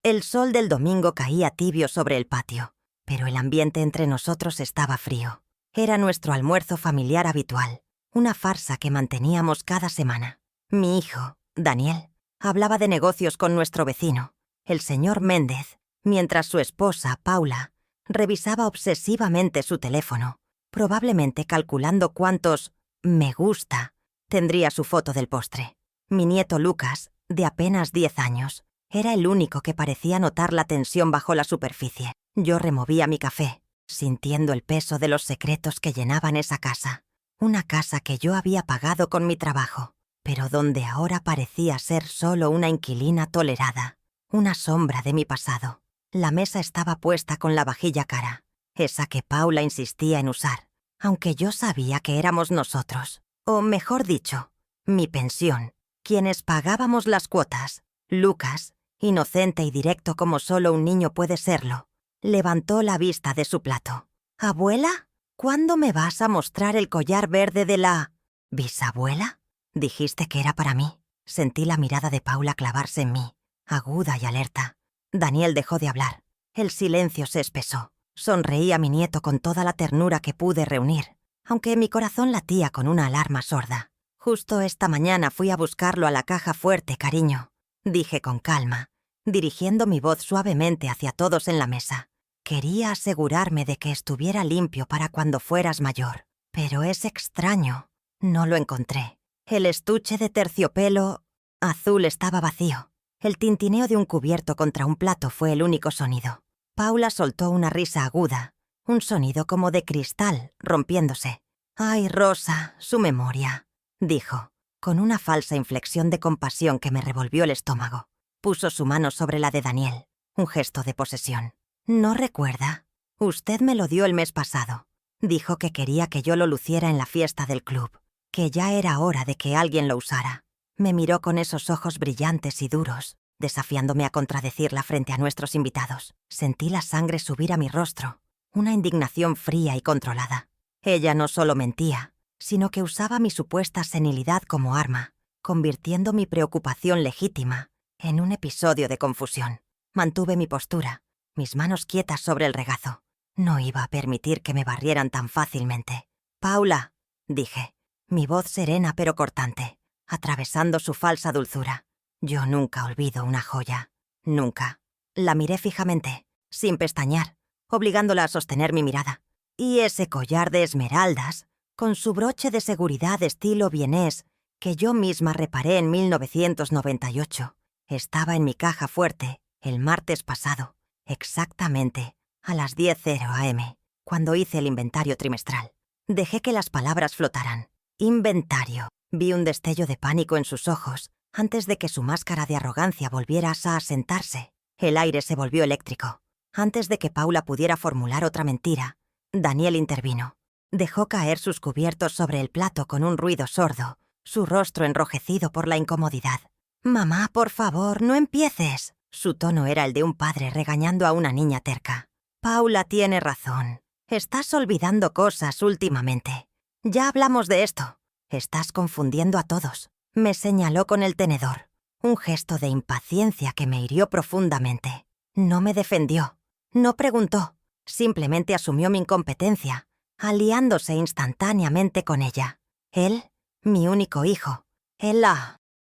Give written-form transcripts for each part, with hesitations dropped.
El sol del domingo caía tibio sobre el patio, pero el ambiente entre nosotros estaba frío. Era nuestro almuerzo familiar habitual, una farsa que manteníamos cada semana. Mi hijo, Daniel, hablaba de negocios con nuestro vecino, el señor Méndez, mientras su esposa, Paula, revisaba obsesivamente su teléfono, probablemente calculando cuántos «me gusta» tendría su foto del postre. Mi nieto Lucas, de apenas 10 años, era el único que parecía notar la tensión bajo la superficie. Yo removía mi café, sintiendo el peso de los secretos que llenaban esa casa. Una casa que yo había pagado con mi trabajo, pero donde ahora parecía ser solo una inquilina tolerada, una sombra de mi pasado. La mesa estaba puesta con la vajilla cara, esa que Paula insistía en usar, aunque yo sabía que éramos nosotros, o mejor dicho, mi pensión, quienes pagábamos las cuotas. Lucas, inocente y directo como solo un niño puede serlo, levantó la vista de su plato. «¿Abuela? ¿Cuándo me vas a mostrar el collar verde de la...?» «¿Bisabuela? Dijiste que era para mí». Sentí la mirada de Paula clavarse en mí, aguda y alerta. Daniel dejó de hablar. El silencio se espesó. Sonreí a mi nieto con toda la ternura que pude reunir, aunque mi corazón latía con una alarma sorda. «Justo esta mañana fui a buscarlo a la caja fuerte, cariño», dije con calma, dirigiendo mi voz suavemente hacia todos en la mesa. «Quería asegurarme de que estuviera limpio para cuando fueras mayor. Pero es extraño. No lo encontré. El estuche de terciopelo azul estaba vacío. El tintineo de un cubierto contra un plato fue el único sonido». Paula soltó una risa aguda, un sonido como de cristal rompiéndose. «Ay, Rosa, su memoria», dijo, con una falsa inflexión de compasión que me revolvió el estómago. Puso su mano sobre la de Daniel, un gesto de posesión. «¿No recuerda? Usted me lo dio el mes pasado. Dijo que quería que yo lo luciera en la fiesta del club, que ya era hora de que alguien lo usara». Me miró con esos ojos brillantes y duros, desafiándome a contradecirla frente a nuestros invitados. Sentí la sangre subir a mi rostro, una indignación fría y controlada. Ella no solo mentía, sino que usaba mi supuesta senilidad como arma, convirtiendo mi preocupación legítima en un episodio de confusión. Mantuve mi postura, mis manos quietas sobre el regazo. No iba a permitir que me barrieran tan fácilmente. «Paula», dije, mi voz serena pero cortante, atravesando su falsa dulzura. Yo nunca olvido una joya. Nunca. La miré fijamente, sin pestañear, obligándola a sostener mi mirada. «Y ese collar de esmeraldas, con su broche de seguridad estilo vienés, que yo misma reparé en 1998, estaba en mi caja fuerte el martes pasado, exactamente a las 10:00 am, cuando hice el inventario trimestral». Dejé que las palabras flotaran. «Inventario». Vi un destello de pánico en sus ojos antes de que su máscara de arrogancia volviera a asentarse. El aire se volvió eléctrico. Antes de que Paula pudiera formular otra mentira, Daniel intervino. Dejó caer sus cubiertos sobre el plato con un ruido sordo, su rostro enrojecido por la incomodidad. «Mamá, por favor, no empieces». Su tono era el de un padre regañando a una niña terca. «Paula tiene razón. Estás olvidando cosas últimamente. Ya hablamos de esto. Estás confundiendo a todos». Me señaló con el tenedor, un gesto de impaciencia que me hirió profundamente. No me defendió, no preguntó, simplemente asumió mi incompetencia, aliándose instantáneamente con ella. Él, mi único hijo, el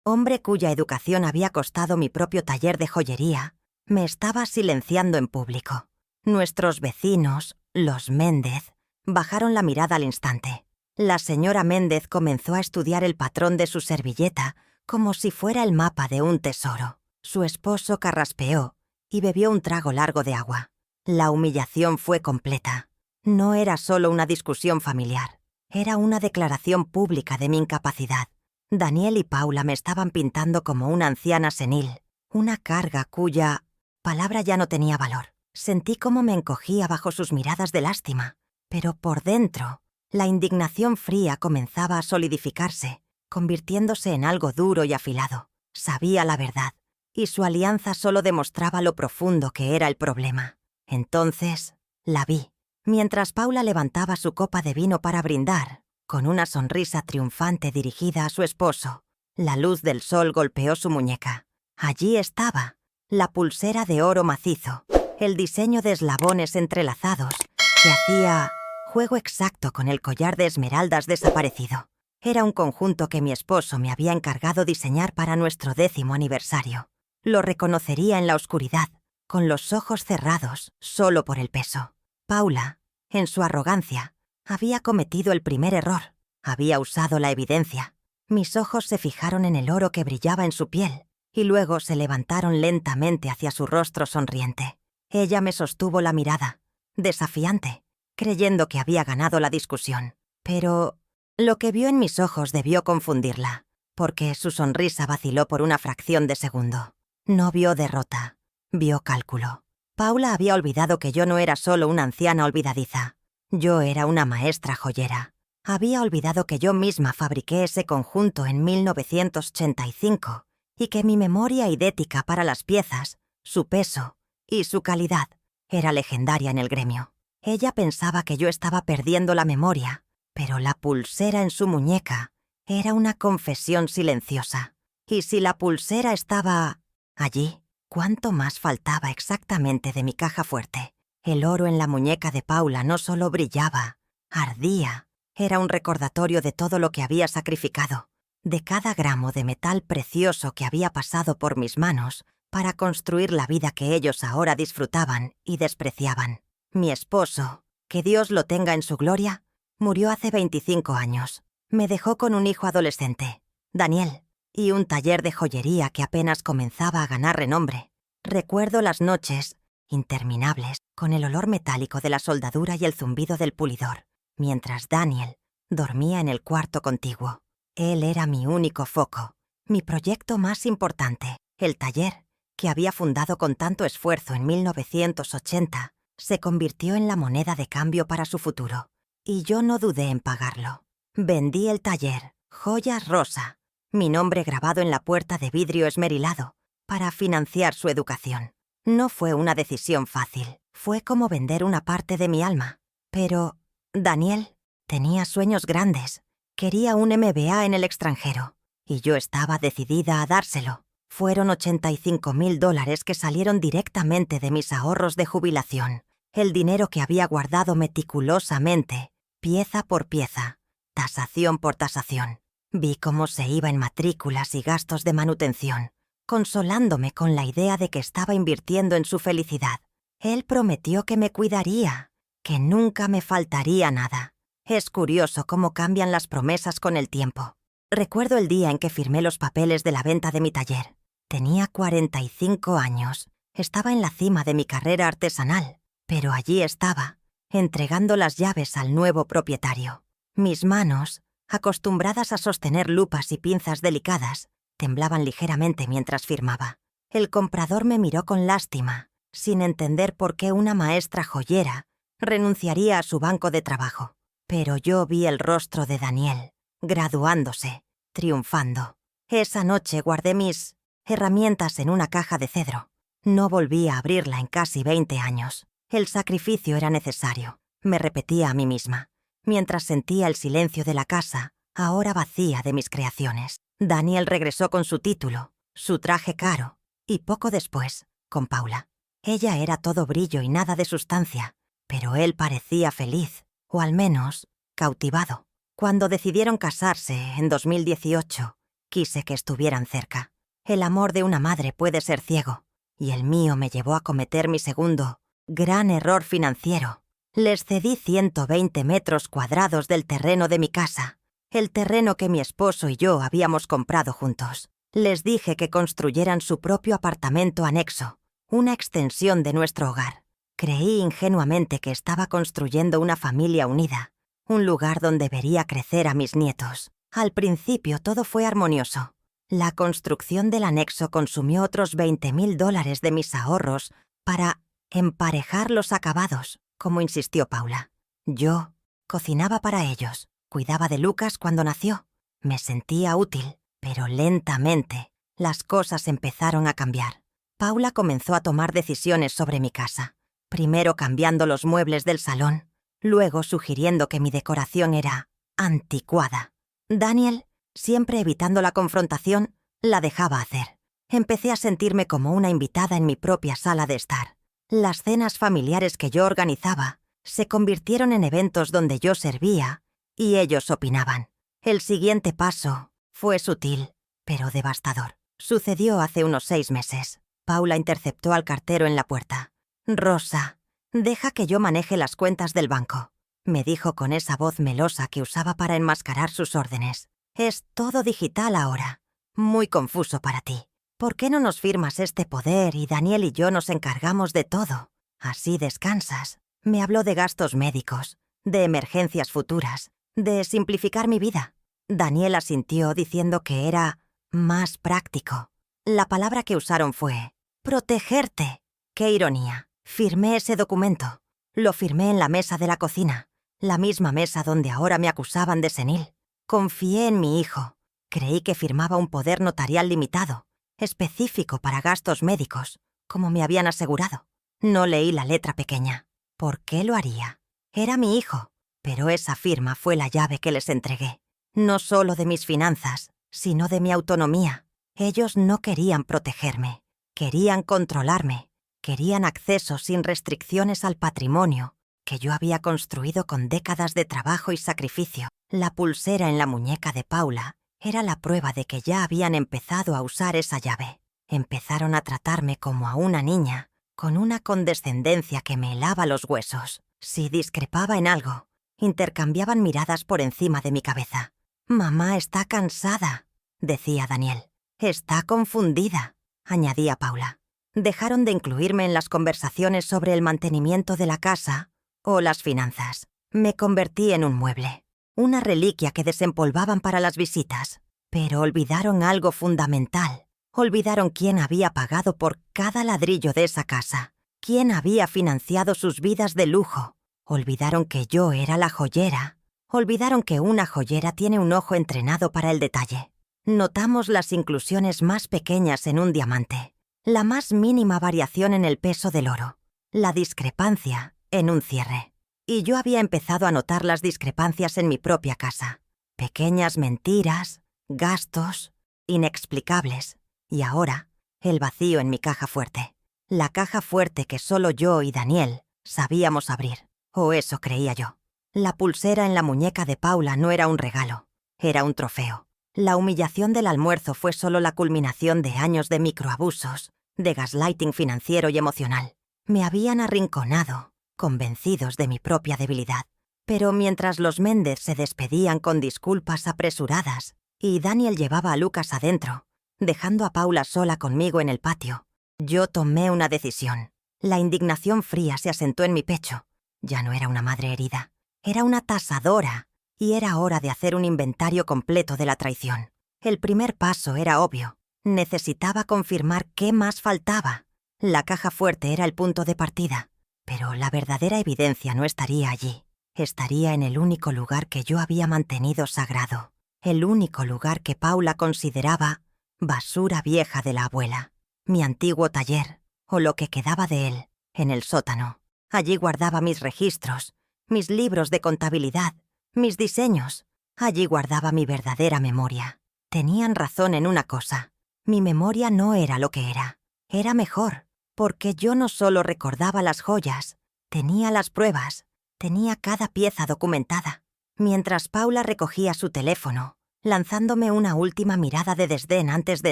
hombre cuya educación había costado mi propio taller de joyería, me estaba silenciando en público. Nuestros vecinos, los Méndez, bajaron la mirada al instante. La señora Méndez comenzó a estudiar el patrón de su servilleta como si fuera el mapa de un tesoro. Su esposo carraspeó y bebió un trago largo de agua. La humillación fue completa. No era solo una discusión familiar, era una declaración pública de mi incapacidad. Daniel y Paula me estaban pintando como una anciana senil, una carga cuya palabra ya no tenía valor. Sentí cómo me encogía bajo sus miradas de lástima, pero por dentro la indignación fría comenzaba a solidificarse, convirtiéndose en algo duro y afilado. Sabía la verdad, y su alianza solo demostraba lo profundo que era el problema. Entonces, la vi, mientras Paula levantaba su copa de vino para brindar, con una sonrisa triunfante dirigida a su esposo. La luz del sol golpeó su muñeca. Allí estaba, la pulsera de oro macizo, el diseño de eslabones entrelazados, que hacía juego exacto con el collar de esmeraldas desaparecido. Era un conjunto que mi esposo me había encargado diseñar para nuestro 10º aniversario. Lo reconocería en la oscuridad, con los ojos cerrados, solo por el peso. Paula, en su arrogancia, había cometido el primer error. Había usado la evidencia. Mis ojos se fijaron en el oro que brillaba en su piel, y luego se levantaron lentamente hacia su rostro sonriente. Ella me sostuvo la mirada, desafiante, creyendo que había ganado la discusión. Pero lo que vio en mis ojos debió confundirla, porque su sonrisa vaciló por una fracción de segundo. No vio derrota, vio cálculo. Paula había olvidado que yo no era solo una anciana olvidadiza. Yo era una maestra joyera. Había olvidado que yo misma fabriqué ese conjunto en 1985 y que mi memoria idética para las piezas, su peso y su calidad era legendaria en el gremio. Ella pensaba que yo estaba perdiendo la memoria, pero la pulsera en su muñeca era una confesión silenciosa. Y si la pulsera estaba allí, ¿cuánto más faltaba exactamente de mi caja fuerte? El oro en la muñeca de Paula no solo brillaba, ardía. Era un recordatorio de todo lo que había sacrificado, de cada gramo de metal precioso que había pasado por mis manos para construir la vida que ellos ahora disfrutaban y despreciaban. Mi esposo, que Dios lo tenga en su gloria, murió hace 25 años. Me dejó con un hijo adolescente, Daniel, y un taller de joyería que apenas comenzaba a ganar renombre. Recuerdo las noches, interminables, con el olor metálico de la soldadura y el zumbido del pulidor, mientras Daniel dormía en el cuarto contiguo. Él era mi único foco, mi proyecto más importante. El taller, que había fundado con tanto esfuerzo en 1980, se convirtió en la moneda de cambio para su futuro, y yo no dudé en pagarlo. Vendí el taller, Joyas Rosa, mi nombre grabado en la puerta de vidrio esmerilado, para financiar su educación. No fue una decisión fácil, fue como vender una parte de mi alma. Pero Daniel tenía sueños grandes, quería un MBA en el extranjero, y yo estaba decidida a dárselo. Fueron $85,000 que salieron directamente de mis ahorros de jubilación, el dinero que había guardado meticulosamente, pieza por pieza, tasación por tasación. Vi cómo se iba en matrículas y gastos de manutención, consolándome con la idea de que estaba invirtiendo en su felicidad. Él prometió que me cuidaría, que nunca me faltaría nada. Es curioso cómo cambian las promesas con el tiempo. Recuerdo el día en que firmé los papeles de la venta de mi taller. Tenía 45 años. Estaba en la cima de mi carrera artesanal, pero allí estaba, entregando las llaves al nuevo propietario. Mis manos, acostumbradas a sostener lupas y pinzas delicadas, temblaban ligeramente mientras firmaba. El comprador me miró con lástima, sin entender por qué una maestra joyera renunciaría a su banco de trabajo. Pero yo vi el rostro de Daniel, graduándose, triunfando. Esa noche guardé mis herramientas en una caja de cedro. No volví a abrirla en casi 20 años. El sacrificio era necesario, me repetía a mí misma, mientras sentía el silencio de la casa, ahora vacía de mis creaciones. Daniel regresó con su título, su traje caro, y poco después, con Paula. Ella era todo brillo y nada de sustancia, pero él parecía feliz, o al menos cautivado. Cuando decidieron casarse en 2018, quise que estuvieran cerca. El amor de una madre puede ser ciego, y el mío me llevó a cometer mi segundo gran error financiero. Les cedí 120 metros cuadrados del terreno de mi casa, el terreno que mi esposo y yo habíamos comprado juntos. Les dije que construyeran su propio apartamento anexo, una extensión de nuestro hogar. Creí ingenuamente que estaba construyendo una familia unida, un lugar donde vería crecer a mis nietos. Al principio todo fue armonioso. La construcción del anexo consumió otros $20,000 de mis ahorros para emparejar los acabados, como insistió Paula. Yo cocinaba para ellos, cuidaba de Lucas cuando nació. Me sentía útil, pero lentamente las cosas empezaron a cambiar. Paula comenzó a tomar decisiones sobre mi casa, primero cambiando los muebles del salón, luego sugiriendo que mi decoración era anticuada. Daniel, siempre evitando la confrontación, la dejaba hacer. Empecé a sentirme como una invitada en mi propia sala de estar. Las cenas familiares que yo organizaba se convirtieron en eventos donde yo servía y ellos opinaban. El siguiente paso fue sutil, pero devastador. Sucedió hace unos 6 meses. Paula interceptó al cartero en la puerta. «Rosa, deja que yo maneje las cuentas del banco», me dijo con esa voz melosa que usaba para enmascarar sus órdenes. «Es todo digital ahora. Muy confuso para ti. ¿Por qué no nos firmas este poder y Daniel y yo nos encargamos de todo? Así descansas». Me habló de gastos médicos, de emergencias futuras, de simplificar mi vida. Daniel asintió diciendo que era más práctico. La palabra que usaron fue «protegerte». ¡Qué ironía! Firmé ese documento. Lo firmé en la mesa de la cocina, la misma mesa donde ahora me acusaban de senil. Confié en mi hijo. Creí que firmaba un poder notarial limitado, específico para gastos médicos, como me habían asegurado. No leí la letra pequeña. ¿Por qué lo haría? Era mi hijo, pero esa firma fue la llave que les entregué. No solo de mis finanzas, sino de mi autonomía. Ellos no querían protegerme, querían controlarme, querían acceso sin restricciones al patrimonio que yo había construido con décadas de trabajo y sacrificio. La pulsera en la muñeca de Paula era la prueba de que ya habían empezado a usar esa llave. Empezaron a tratarme como a una niña, con una condescendencia que me helaba los huesos. Si discrepaba en algo, intercambiaban miradas por encima de mi cabeza. «Mamá está cansada», decía Daniel. «Está confundida», añadía Paula. Dejaron de incluirme en las conversaciones sobre el mantenimiento de la casa o las finanzas. Me convertí en un mueble, una reliquia que desempolvaban para las visitas. Pero olvidaron algo fundamental. Olvidaron quién había pagado por cada ladrillo de esa casa, quién había financiado sus vidas de lujo. Olvidaron que yo era la joyera. Olvidaron que una joyera tiene un ojo entrenado para el detalle. Notamos las inclusiones más pequeñas en un diamante, la más mínima variación en el peso del oro, la discrepancia en un cierre. Y yo había empezado a notar las discrepancias en mi propia casa. Pequeñas mentiras, gastos, inexplicables. Y ahora, el vacío en mi caja fuerte. La caja fuerte que solo yo y Daniel sabíamos abrir. O eso creía yo. La pulsera en la muñeca de Paula no era un regalo, era un trofeo. La humillación del almuerzo fue solo la culminación de años de microabusos, de gaslighting financiero y emocional. Me habían arrinconado, convencidos de mi propia debilidad. Pero mientras los Méndez se despedían con disculpas apresuradas y Daniel llevaba a Lucas adentro, dejando a Paula sola conmigo en el patio, yo tomé una decisión. La indignación fría se asentó en mi pecho. Ya no era una madre herida. Era una tasadora, y era hora de hacer un inventario completo de la traición. El primer paso era obvio. Necesitaba confirmar qué más faltaba. La caja fuerte era el punto de partida, pero la verdadera evidencia no estaría allí. Estaría en el único lugar que yo había mantenido sagrado, el único lugar que Paula consideraba basura vieja de la abuela. Mi antiguo taller, o lo que quedaba de él, en el sótano. Allí guardaba mis registros, mis libros de contabilidad, mis diseños. Allí guardaba mi verdadera memoria. Tenían razón en una cosa. Mi memoria no era lo que era. Era mejor, porque yo no solo recordaba las joyas, tenía las pruebas, tenía cada pieza documentada. Mientras Paula recogía su teléfono, lanzándome una última mirada de desdén antes de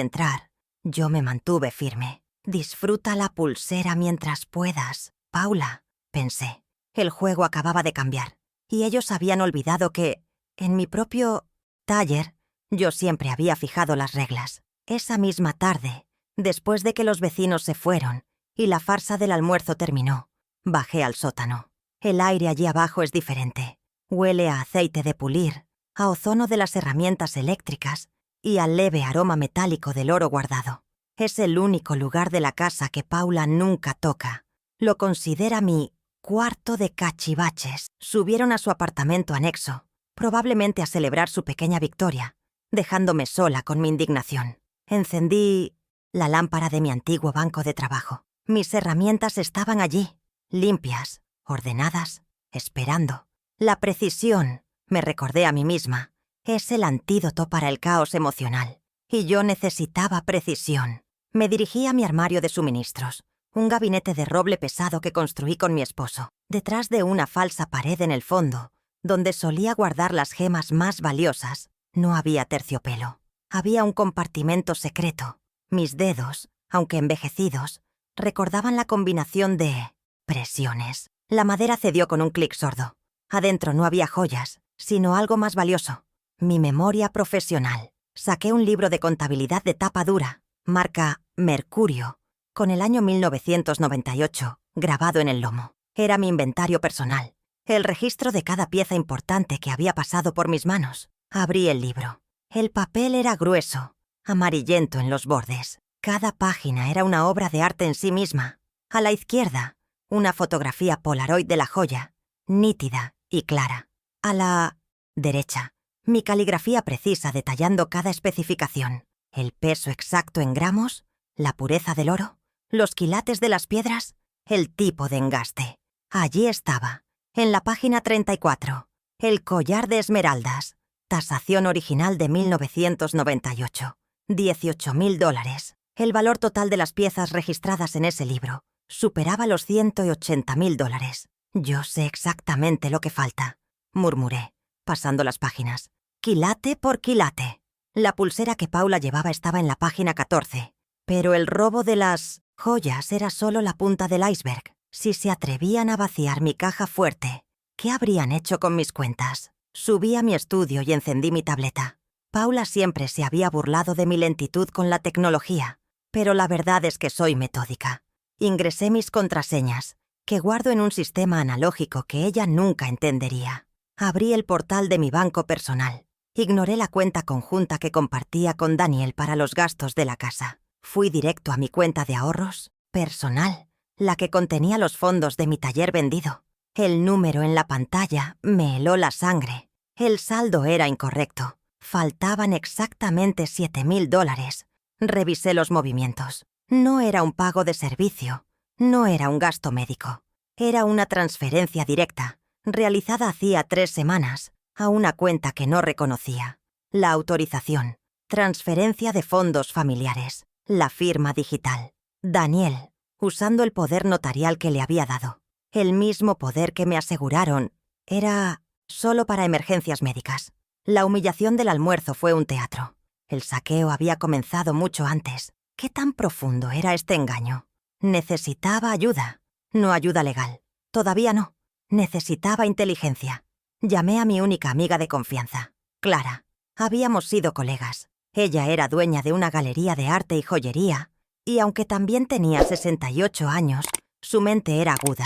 entrar, yo me mantuve firme. «Disfruta la pulsera mientras puedas, Paula», pensé. El juego acababa de cambiar, y ellos habían olvidado que, en mi propio taller, yo siempre había fijado las reglas. Esa misma tarde, después de que los vecinos se fueron y la farsa del almuerzo terminó, bajé al sótano. El aire allí abajo es diferente. Huele a aceite de pulir, a ozono de las herramientas eléctricas y al leve aroma metálico del oro guardado. Es el único lugar de la casa que Paula nunca toca. Lo considera mi cuarto de cachivaches. Subieron a su apartamento anexo, probablemente a celebrar su pequeña victoria, dejándome sola con mi indignación. Encendí la lámpara de mi antiguo banco de trabajo. Mis herramientas estaban allí, limpias, ordenadas, esperando. La precisión, me recordé a mí misma, es el antídoto para el caos emocional. Y yo necesitaba precisión. Me dirigí a mi armario de suministros, un gabinete de roble pesado que construí con mi esposo, detrás de una falsa pared en el fondo, donde solía guardar las gemas más valiosas. No había terciopelo. Había un compartimento secreto. Mis dedos, aunque envejecidos, recordaban la combinación de presiones. La madera cedió con un clic sordo. Adentro no había joyas, sino algo más valioso. Mi memoria profesional. Saqué un libro de contabilidad de tapa dura, marca Mercurio, con el año 1998 grabado en el lomo. Era mi inventario personal, el registro de cada pieza importante que había pasado por mis manos. Abrí el libro. El papel era grueso, amarillento en los bordes. Cada página era una obra de arte en sí misma. A la izquierda, una fotografía Polaroid de la joya, nítida y clara. A la derecha, mi caligrafía precisa detallando cada especificación. El peso exacto en gramos, la pureza del oro, los quilates de las piedras, el tipo de engaste. Allí estaba, en la página 34, el collar de esmeraldas, tasación original de 1998, $18.000. El valor total de las piezas registradas en ese libro superaba los $180.000. Yo sé exactamente lo que falta, murmuré, pasando las páginas. Quilate por quilate. La pulsera que Paula llevaba estaba en la página 14, pero el robo de las joyas era solo la punta del iceberg. Si se atrevían a vaciar mi caja fuerte, ¿qué habrían hecho con mis cuentas? Subí a mi estudio y encendí mi tableta. Paula siempre se había burlado de mi lentitud con la tecnología, pero la verdad es que soy metódica. Ingresé mis contraseñas, que guardo en un sistema analógico que ella nunca entendería. Abrí el portal de mi banco personal. Ignoré la cuenta conjunta que compartía con Daniel para los gastos de la casa. Fui directo a mi cuenta de ahorros personal, la que contenía los fondos de mi taller vendido. El número en la pantalla me heló la sangre. El saldo era incorrecto. Faltaban exactamente $7.000. Revisé los movimientos. No era un pago de servicio. No era un gasto médico. Era una transferencia directa, realizada hacía 3 semanas, a una cuenta que no reconocía. La autorización. Transferencia de fondos familiares. La firma digital. Daniel, usando el poder notarial que le había dado. El mismo poder que me aseguraron era solo para emergencias médicas. La humillación del almuerzo fue un teatro. El saqueo había comenzado mucho antes. ¿Qué tan profundo era este engaño? Necesitaba ayuda. No ayuda legal. Todavía no. Necesitaba inteligencia. Llamé a mi única amiga de confianza, Clara. Habíamos sido colegas. Ella era dueña de una galería de arte y joyería, y aunque también tenía 68 años, su mente era aguda,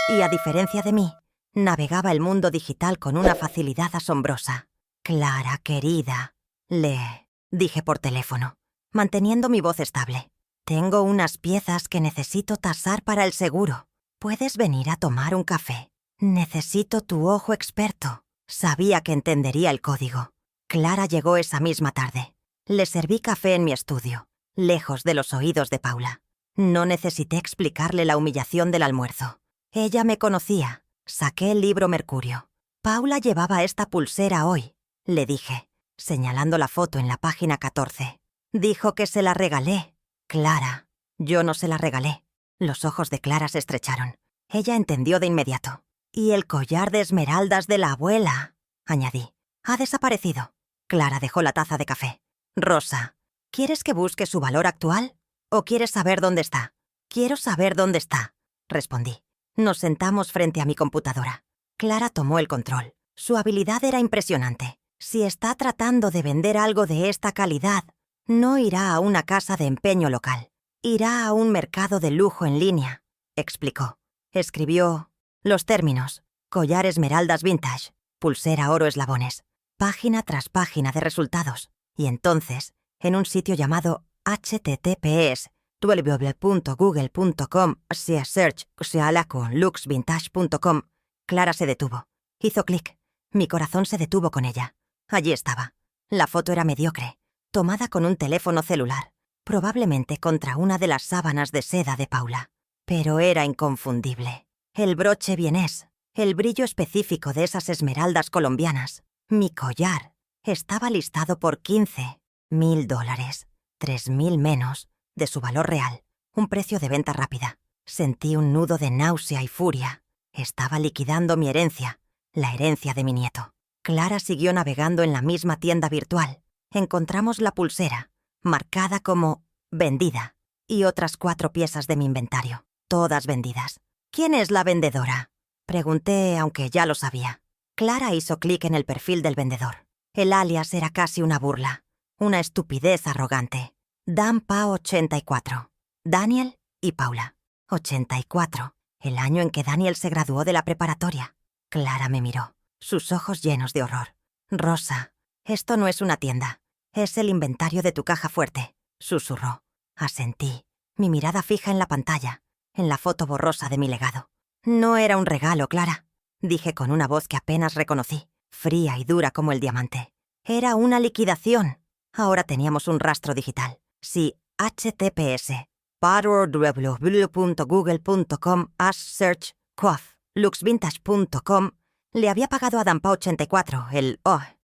y a diferencia de mí, navegaba el mundo digital con una facilidad asombrosa. Clara, querida, le dije por teléfono, manteniendo mi voz estable. Tengo unas piezas que necesito tasar para el seguro. ¿Puedes venir a tomar un café? Necesito tu ojo experto. Sabía que entendería el código. Clara llegó esa misma tarde. Le serví café en mi estudio, lejos de los oídos de Paula. No necesité explicarle la humillación del almuerzo. Ella me conocía. Saqué el libro Mercurio. Paula llevaba esta pulsera hoy, le dije, señalando la foto en la página 14. Dijo que se la regalé. Clara, yo no se la regalé. Los ojos de Clara se estrecharon. Ella entendió de inmediato. Y el collar de esmeraldas de la abuela, añadí. Ha desaparecido. Clara dejó la taza de café. Rosa, ¿quieres que busque su valor actual? ¿O quieres saber dónde está? Quiero saber dónde está, respondí. Nos sentamos frente a mi computadora. Clara tomó el control. Su habilidad era impresionante. Si está tratando de vender algo de esta calidad, no irá a una casa de empeño local. Irá a un mercado de lujo en línea, explicó. Escribió los términos: collar esmeraldas vintage, pulsera oro eslabones, página tras página de resultados. Y entonces, en un sitio llamado https://google.com/search/luxvintage.com, Clara se detuvo. Hizo clic. Mi corazón se detuvo con ella. Allí estaba. La foto era mediocre, tomada con un teléfono celular, probablemente contra una de las sábanas de seda de Paula. Pero era inconfundible. El broche vienés, el brillo específico de esas esmeraldas colombianas, mi collar, estaba listado por $15.000, $3.000 menos, de su valor real, un precio de venta rápida. Sentí un nudo de náusea y furia. Estaba liquidando mi herencia, la herencia de mi nieto. Clara siguió navegando en la misma tienda virtual. Encontramos la pulsera, marcada como vendida, y otras 4 piezas de mi inventario, todas vendidas. ¿Quién es la vendedora?, pregunté, aunque ya lo sabía. Clara hizo clic en el perfil del vendedor. El alias era casi una burla, una estupidez arrogante. DanPa84. Daniel y Paula. 84. El año en que Daniel se graduó de la preparatoria. Clara me miró, sus ojos llenos de horror. Rosa, esto no es una tienda. Es el inventario de tu caja fuerte, susurró. Asentí, mi mirada fija en la pantalla, en la foto borrosa de mi legado. No era un regalo, Clara, dije con una voz que apenas reconocí, fría y dura como el diamante. Era una liquidación. Ahora teníamos un rastro digital. Si HTTPS www.google.com/search-luxvintage.com le había pagado a DanPa84 el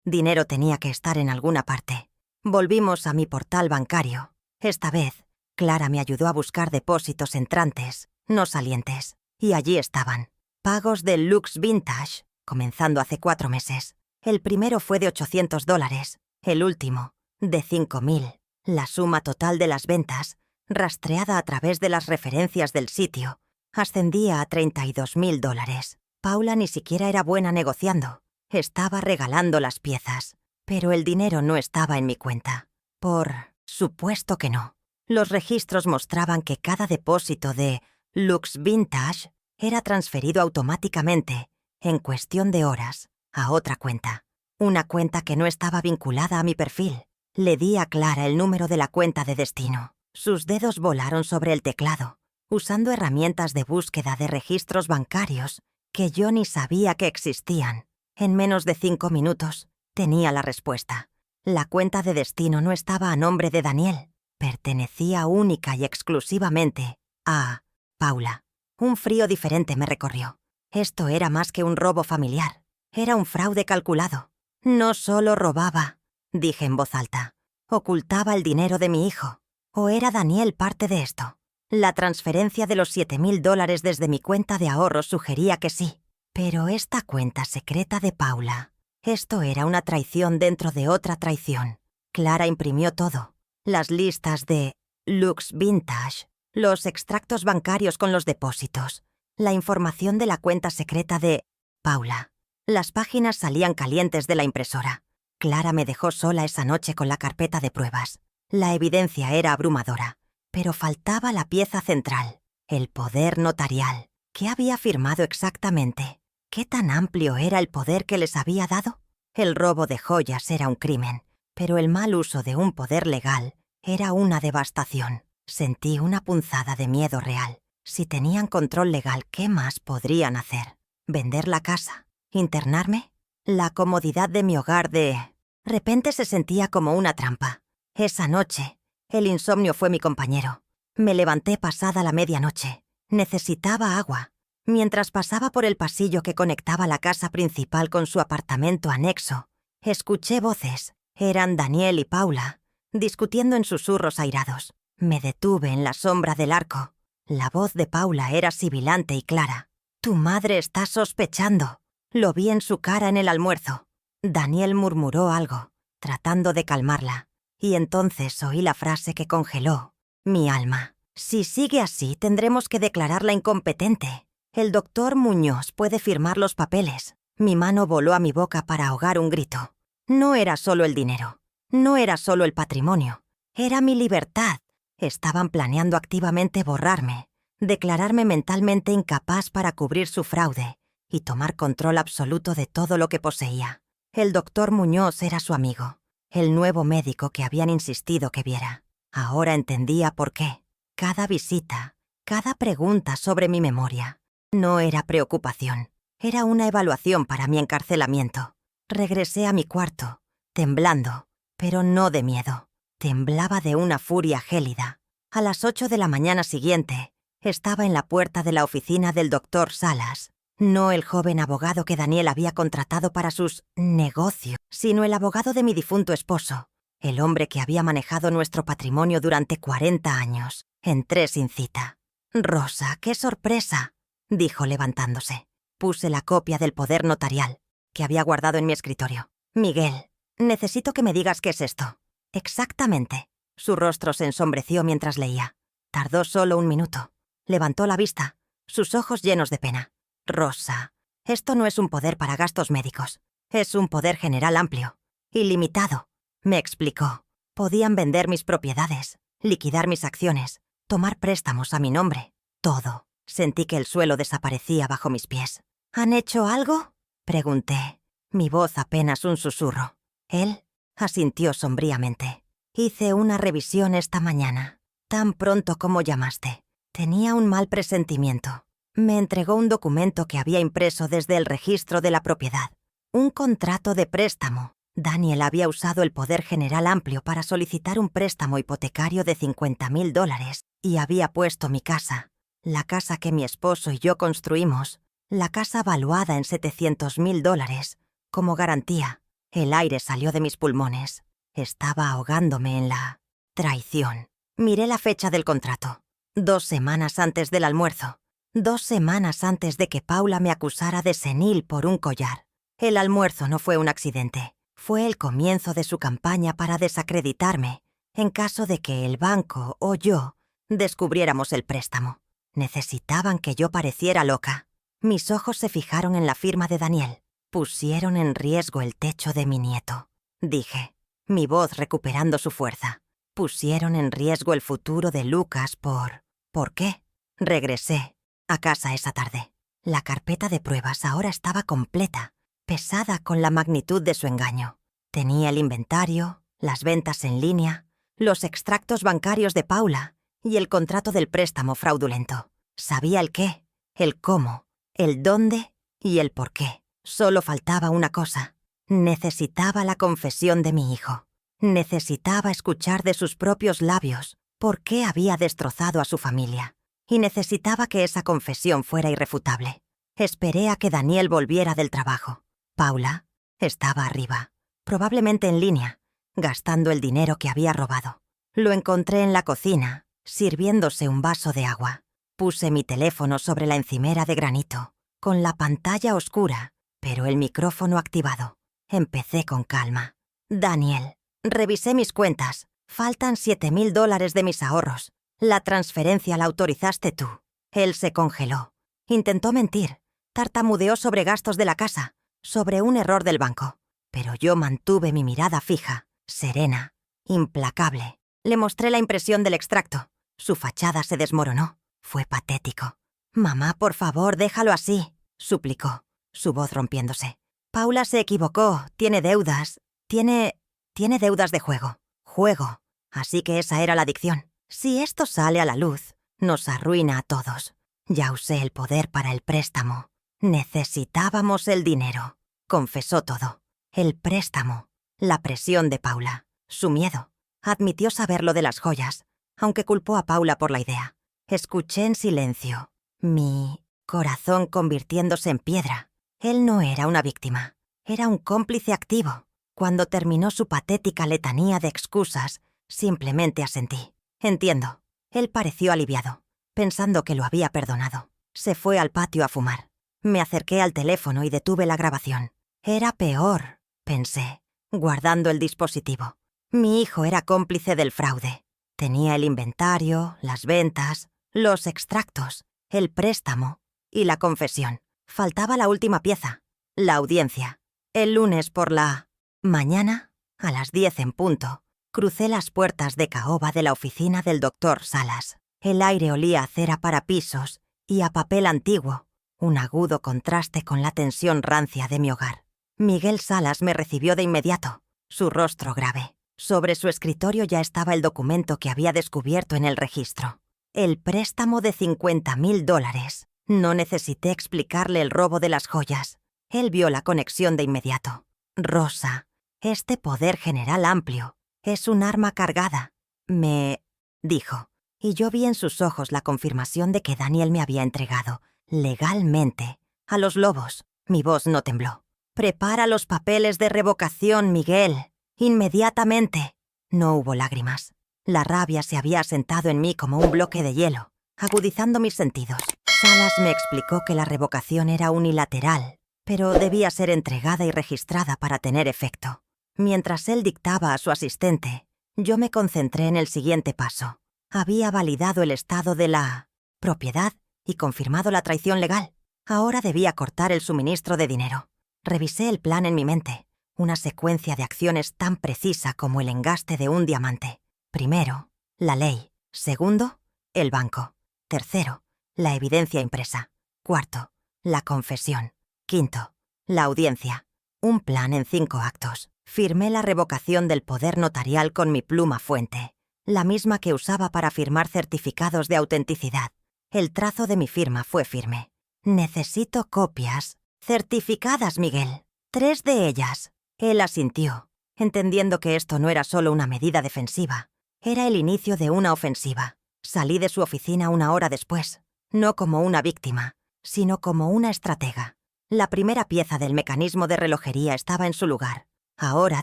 dinero tenía que estar en alguna parte. Volvimos a mi portal bancario. Esta vez, Clara me ayudó a buscar depósitos entrantes, no salientes. Y allí estaban. Pagos de Lux Vintage, comenzando hace 4 meses. El primero fue de $800, el último, de 5.000. La suma total de las ventas, rastreada a través de las referencias del sitio, ascendía a $32.000. Paula ni siquiera era buena negociando. Estaba regalando las piezas. Pero el dinero no estaba en mi cuenta. Por supuesto que no. Los registros mostraban que cada depósito de Lux Vintage era transferido automáticamente, en cuestión de horas, a otra cuenta. Una cuenta que no estaba vinculada a mi perfil. Le di a Clara el número de la cuenta de destino. Sus dedos volaron sobre el teclado, usando herramientas de búsqueda de registros bancarios que yo ni sabía que existían. En menos de 5 minutos, tenía la respuesta. La cuenta de destino no estaba a nombre de Daniel. Pertenecía única y exclusivamente a Paula. Un frío diferente me recorrió. Esto era más que un robo familiar. Era un fraude calculado. No solo robaba, dije en voz alta. Ocultaba el dinero de mi hijo. ¿O era Daniel parte de esto? La transferencia de los $7.000 desde mi cuenta de ahorros sugería que sí. Pero esta cuenta secreta de Paula, esto era una traición dentro de otra traición. Clara imprimió todo. Las listas de Lux Vintage, los extractos bancarios con los depósitos, la información de la cuenta secreta de Paula. Las páginas salían calientes de la impresora. Clara me dejó sola esa noche con la carpeta de pruebas. La evidencia era abrumadora, pero faltaba la pieza central, el poder notarial. ¿Qué había firmado exactamente? ¿Qué tan amplio era el poder que les había dado? El robo de joyas era un crimen, pero el mal uso de un poder legal era una devastación. Sentí una punzada de miedo real. Si tenían control legal, ¿qué más podrían hacer? ¿Vender la casa? ¿Internarme? La comodidad de mi hogar de repente se sentía como una trampa. Esa noche, el insomnio fue mi compañero. Me levanté pasada la medianoche. Necesitaba agua. Mientras pasaba por el pasillo que conectaba la casa principal con su apartamento anexo, escuché voces. Eran Daniel y Paula, discutiendo en susurros airados. Me detuve en la sombra del arco. La voz de Paula era sibilante y clara. «Tu madre está sospechando». Lo vi en su cara en el almuerzo. Daniel murmuró algo, tratando de calmarla. Y entonces oí la frase que congeló mi alma. «Si sigue así, tendremos que declararla incompetente. El doctor Muñoz puede firmar los papeles». Mi mano voló a mi boca para ahogar un grito. No era solo el dinero. No era solo el patrimonio. Era mi libertad. Estaban planeando activamente borrarme, declararme mentalmente incapaz para cubrir su fraude y tomar control absoluto de todo lo que poseía. El doctor Muñoz era su amigo, el nuevo médico que habían insistido que viera. Ahora entendía por qué. Cada visita, cada pregunta sobre mi memoria, no era preocupación, era una evaluación para mi encarcelamiento. Regresé a mi cuarto, temblando, pero no de miedo. Temblaba de una furia gélida. A las 8 de la mañana siguiente, estaba en la puerta de la oficina del doctor Salas. No el joven abogado que Daniel había contratado para sus negocios, sino el abogado de mi difunto esposo, El hombre que había manejado nuestro patrimonio durante 40 años. Entré sin cita. «Rosa, qué sorpresa», dijo levantándose. Puse la copia del poder notarial, que había guardado en mi escritorio. «Miguel, necesito que me digas qué es esto». «Exactamente». Su rostro se ensombreció mientras leía. Tardó solo 1 minuto. Levantó la vista, sus ojos llenos de pena. «Rosa, esto no es un poder para gastos médicos. Es un poder general amplio. Ilimitado», me explicó. Podían vender mis propiedades, liquidar mis acciones, tomar préstamos a mi nombre. Todo. Sentí que el suelo desaparecía bajo mis pies. «¿Han hecho algo?», pregunté. Mi voz apenas un susurro. Él asintió sombríamente. «Hice una revisión esta mañana, tan pronto como llamaste. Tenía un mal presentimiento. Me entregó un documento que había impreso desde el registro de la propiedad. Un contrato de préstamo. Daniel había usado el poder general amplio para solicitar un préstamo hipotecario de $50,000 y había puesto mi casa, la casa que mi esposo y yo construimos, la casa valuada en $700,000, como garantía. El aire salió de mis pulmones. Estaba ahogándome en la traición. Miré la fecha del contrato. 2 semanas antes del almuerzo. 2 semanas antes de que Paula me acusara de senil por un collar. El almuerzo no fue un accidente. Fue el comienzo de su campaña para desacreditarme, en caso de que el banco o yo descubriéramos el préstamo. Necesitaban que yo pareciera loca. Mis ojos se fijaron en la firma de Daniel. Pusieron en riesgo el techo de mi nieto, dije, mi voz recuperando su fuerza. Pusieron en riesgo el futuro de Lucas ¿Por qué? Regresé a casa esa tarde. La carpeta de pruebas ahora estaba completa, pesada con la magnitud de su engaño. Tenía el inventario, las ventas en línea, los extractos bancarios de Paula y el contrato del préstamo fraudulento. Sabía el qué, el cómo, el dónde y el por qué. Solo faltaba una cosa. Necesitaba la confesión de mi hijo. Necesitaba escuchar de sus propios labios por qué había destrozado a su familia. Y necesitaba que esa confesión fuera irrefutable. Esperé a que Daniel volviera del trabajo. Paula estaba arriba, probablemente en línea, gastando el dinero que había robado. Lo encontré en la cocina, sirviéndose un vaso de agua. Puse mi teléfono sobre la encimera de granito, con la pantalla oscura, pero el micrófono activado. Empecé con calma. «Daniel, revisé mis cuentas. Faltan $7,000 de mis ahorros. La transferencia la autorizaste tú». Él se congeló. Intentó mentir. Tartamudeó sobre gastos de la casa, sobre un error del banco. Pero yo mantuve mi mirada fija, serena, implacable. Le mostré la impresión del extracto. Su fachada se desmoronó. Fue patético. «Mamá, por favor, déjalo así», suplicó, su voz rompiéndose. «Paula se equivocó. Tiene deudas. Tiene deudas de juego. Juego. Así que esa era la adicción. Si esto sale a la luz, nos arruina a todos. Ya usé el poder para el préstamo. Necesitábamos el dinero». Confesó todo. El préstamo, la presión de Paula, su miedo. Admitió saber lo de las joyas, aunque culpó a Paula por la idea. Escuché en silencio, mi corazón convirtiéndose en piedra. Él no era una víctima, era un cómplice activo. Cuando terminó su patética letanía de excusas, simplemente asentí. «Entiendo». Él pareció aliviado, pensando que lo había perdonado. Se fue al patio a fumar. Me acerqué al teléfono y detuve la grabación. Era peor, pensé, guardando el dispositivo. Mi hijo era cómplice del fraude. Tenía el inventario, las ventas, los extractos, el préstamo y la confesión. Faltaba la última pieza, la audiencia. El lunes por la mañana, a las 10 en punto, crucé las puertas de caoba de la oficina del doctor Salas. El aire olía a cera para pisos y a papel antiguo, un agudo contraste con la tensión rancia de mi hogar. Miguel Salas me recibió de inmediato, su rostro grave. Sobre su escritorio ya estaba el documento que había descubierto en el registro. El préstamo de $50,000. No necesité explicarle el robo de las joyas. Él vio la conexión de inmediato. «Rosa, este poder general amplio es un arma cargada», me dijo, y yo vi en sus ojos la confirmación de que Daniel me había entregado, legalmente, a los lobos. Mi voz no tembló. «Prepara los papeles de revocación, Miguel, inmediatamente». No hubo lágrimas. La rabia se había asentado en mí como un bloque de hielo, agudizando mis sentidos. Salas me explicó que la revocación era unilateral, pero debía ser entregada y registrada para tener efecto. Mientras él dictaba a su asistente, yo me concentré en el siguiente paso. Había validado el estado de la propiedad y confirmado la traición legal. Ahora debía cortar el suministro de dinero. Revisé el plan en mi mente, una secuencia de acciones tan precisa como el engaste de un diamante. Primero, la ley. Segundo, el banco. Tercero, la evidencia impresa. Cuarto, la confesión. Quinto, la audiencia. Un plan en 5 actos. Firmé la revocación del poder notarial con mi pluma fuente, la misma que usaba para firmar certificados de autenticidad. El trazo de mi firma fue firme. Necesito copias. Certificadas, Miguel. 3 de ellas. Él asintió, entendiendo que esto no era solo una medida defensiva. Era el inicio de una ofensiva. Salí de su oficina 1 hora después, no como una víctima, sino como una estratega. La primera pieza del mecanismo de relojería estaba en su lugar. Ahora